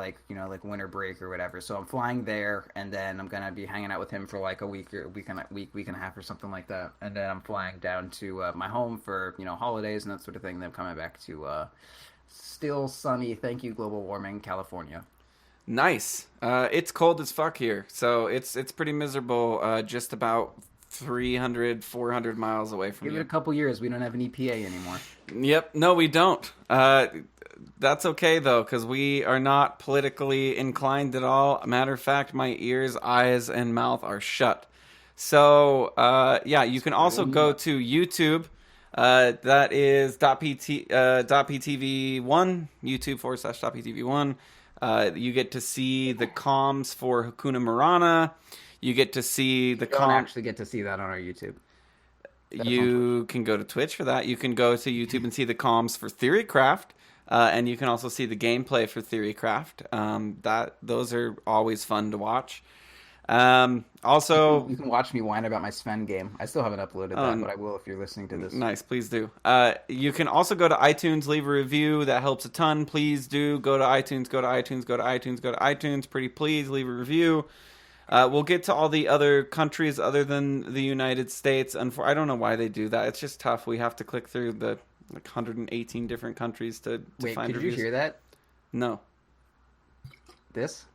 winter break or whatever. So I'm flying there, and then I'm gonna be hanging out with him for like a week and a half or something like that. And then I'm flying down to my home for holidays and that sort of thing. Then I'm coming back to still sunny, thank you global warming, California. Nice. It's cold as fuck here, so it's pretty miserable. Just about 300, 400 miles away from you. Give it a couple years. We don't have an EPA anymore. Yep. No, we don't. That's okay though, because we are not politically inclined at all. Matter of fact, my ears, eyes, and mouth are shut. So yeah, you can also go to YouTube. That is .ptv1, YouTube/.ptv1. You get to see the comms for Hakuna Marana. You get to see the comms. You don't actually get to see that on our YouTube. You can go to Twitch for that. You can go to YouTube and see the comms for Theorycraft. And you can also see the gameplay for Theorycraft. Those are always fun to watch. Also, you can watch me whine about my Sven game. I still haven't uploaded that, but I will if you're listening to this. Nice, please do. You can also go to iTunes, leave a review. That helps a ton. Please do go to iTunes. Pretty please leave a review. We'll get to all the other countries other than the United States. I don't know why they do that. It's just tough. We have to click through the 118 different countries to find reviews. Did you hear that? No. This?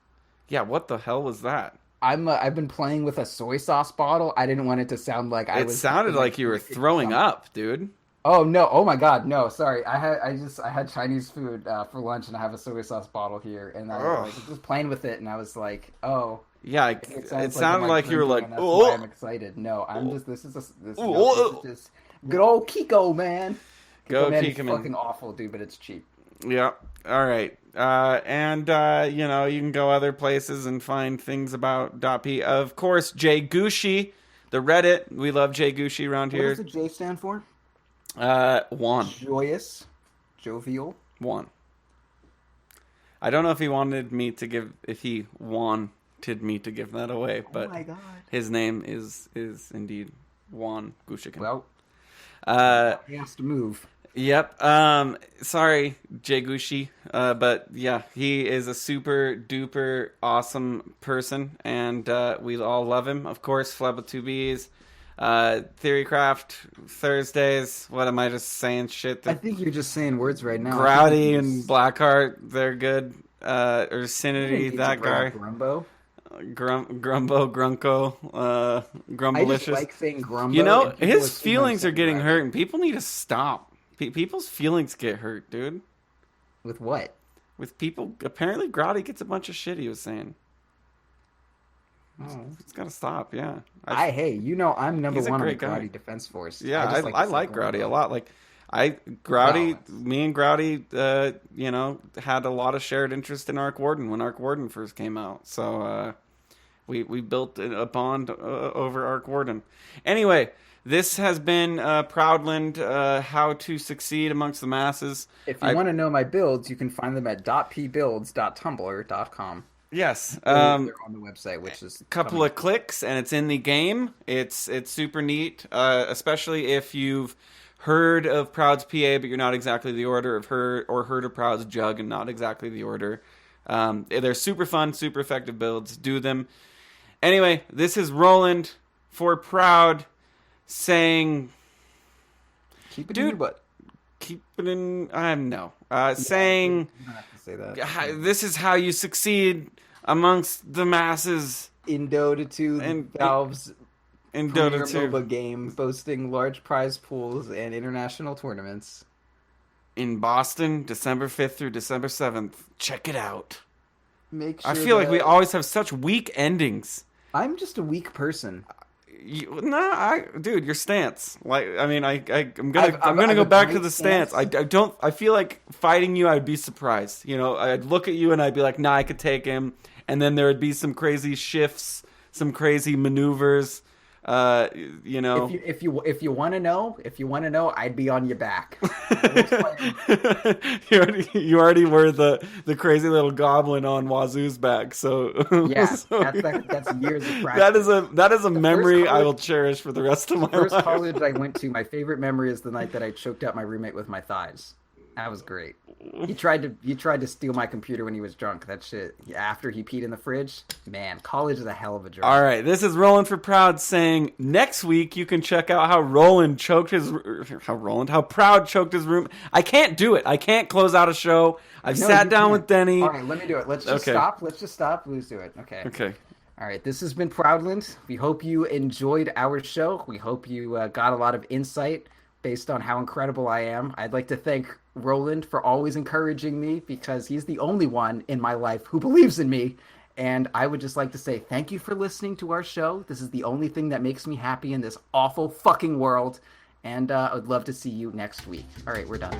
Yeah. What the hell was that? I've been playing with a soy sauce bottle. I didn't want it to sound like I was. It sounded like you were throwing up, dude. Oh no! Oh my God! No, sorry. I had Chinese food for lunch, and I have a soy sauce bottle here, and I was just playing with it, and I was like, oh. Yeah, it sounded like you were like, that's why I'm excited. No, I'm just this is just good old Kiko, man. Go man, Kiko, it's man. fucking awful, dude, but it's cheap. Yeah. All right. And you know, you can go other places and find things about .p. Of course, Jay Gushi, the Reddit. We love Jay Gushi around here. What does the J stand for? Juan. Joyous, jovial. Juan. I don't know if he wanted me to give that away, but Oh my God. his name is indeed Juan Gushikin. Well, he has to move. Yep. Sorry, Jay Gushi. But yeah, he is a super duper awesome person, and we all love him. Of course, Fleb with 2Bs. Theorycraft Thursdays. What am I just saying shit? I think you're just saying words right now. Grouty and Blackheart, they're good. Or Sinity, that guy. Grumbo. Grumbo, Grunko, Grumbalicious. I just like saying Grumbo. You know, his feelings are getting hurt, and people need to stop. People's feelings get hurt, dude. With what? With people. Apparently, Grotty gets a bunch of shit, he was saying. Oh. It's got to stop, yeah. Hey, you know I'm number He's a one on the great guy. Grotty Defense Force. Yeah, I like Grotty a lot. Like, me and Grotty, you know, had a lot of shared interest in Arc Warden when Arc Warden first came out. So, we built a bond over Arc Warden. Anyway, this has been Proudland, how to succeed amongst the masses. If you want to know my builds, you can find them at .pbuilds.tumblr.com. Yes. They're on the website, which is a couple of clicks, and it's in the game. It's super neat, especially if you've heard of Proud's PA, but you're not exactly the order of her, or heard of Proud's Jug and not exactly the order. They're super fun, super effective builds. Do them. Anyway, this is Roland for Proud saying, keep it dude, in your butt. Keep it in. Saying, You don't have to say that. This is how you succeed amongst the masses In Dota 2, And- Valve's in premier Dota 2. MOBA game, boasting large prize pools and international tournaments. In Boston, December 5th through December 7th. Check it out. Make sure I feel like we that- always have such weak endings. I'm just a weak person. Dude, your stance. Like, I mean, I'm gonna I've go a back to great the stance. I feel like fighting you, I'd be surprised. You know, I'd look at you and I'd be like, nah, I could take him. And then there would be some crazy shifts, some crazy maneuvers. You know, If you want to know, I'd be on your back. you already were the crazy little goblin on Wazoo's back. So Yeah, so- that's years of practice. that is a memory I college- will cherish for the rest of my First life. college I went to, my favorite memory is the night that I choked out my roommate with my thighs. That was great. He tried to steal my computer when he was drunk. That shit. Either he peed in the fridge. Man, college is a hell of a job. All right, this is Roland for Proud saying next week you can check out how Proud choked his room. I can't do it. I can't close out a show. I've sat down with Denny. All right, let me do it. Let's just stop. Let's just stop. Let's do it. Okay. Okay. All right, this has been Proudland. We hope you enjoyed our show. We hope you got a lot of insight based on how incredible I am. I'd like to thank Roland for always encouraging me, because he's the only one in my life who believes in me. And I would just like to say thank you for listening to our show. This is the only thing that makes me happy in this awful fucking world. And I would love to see you next week. All right, we're done.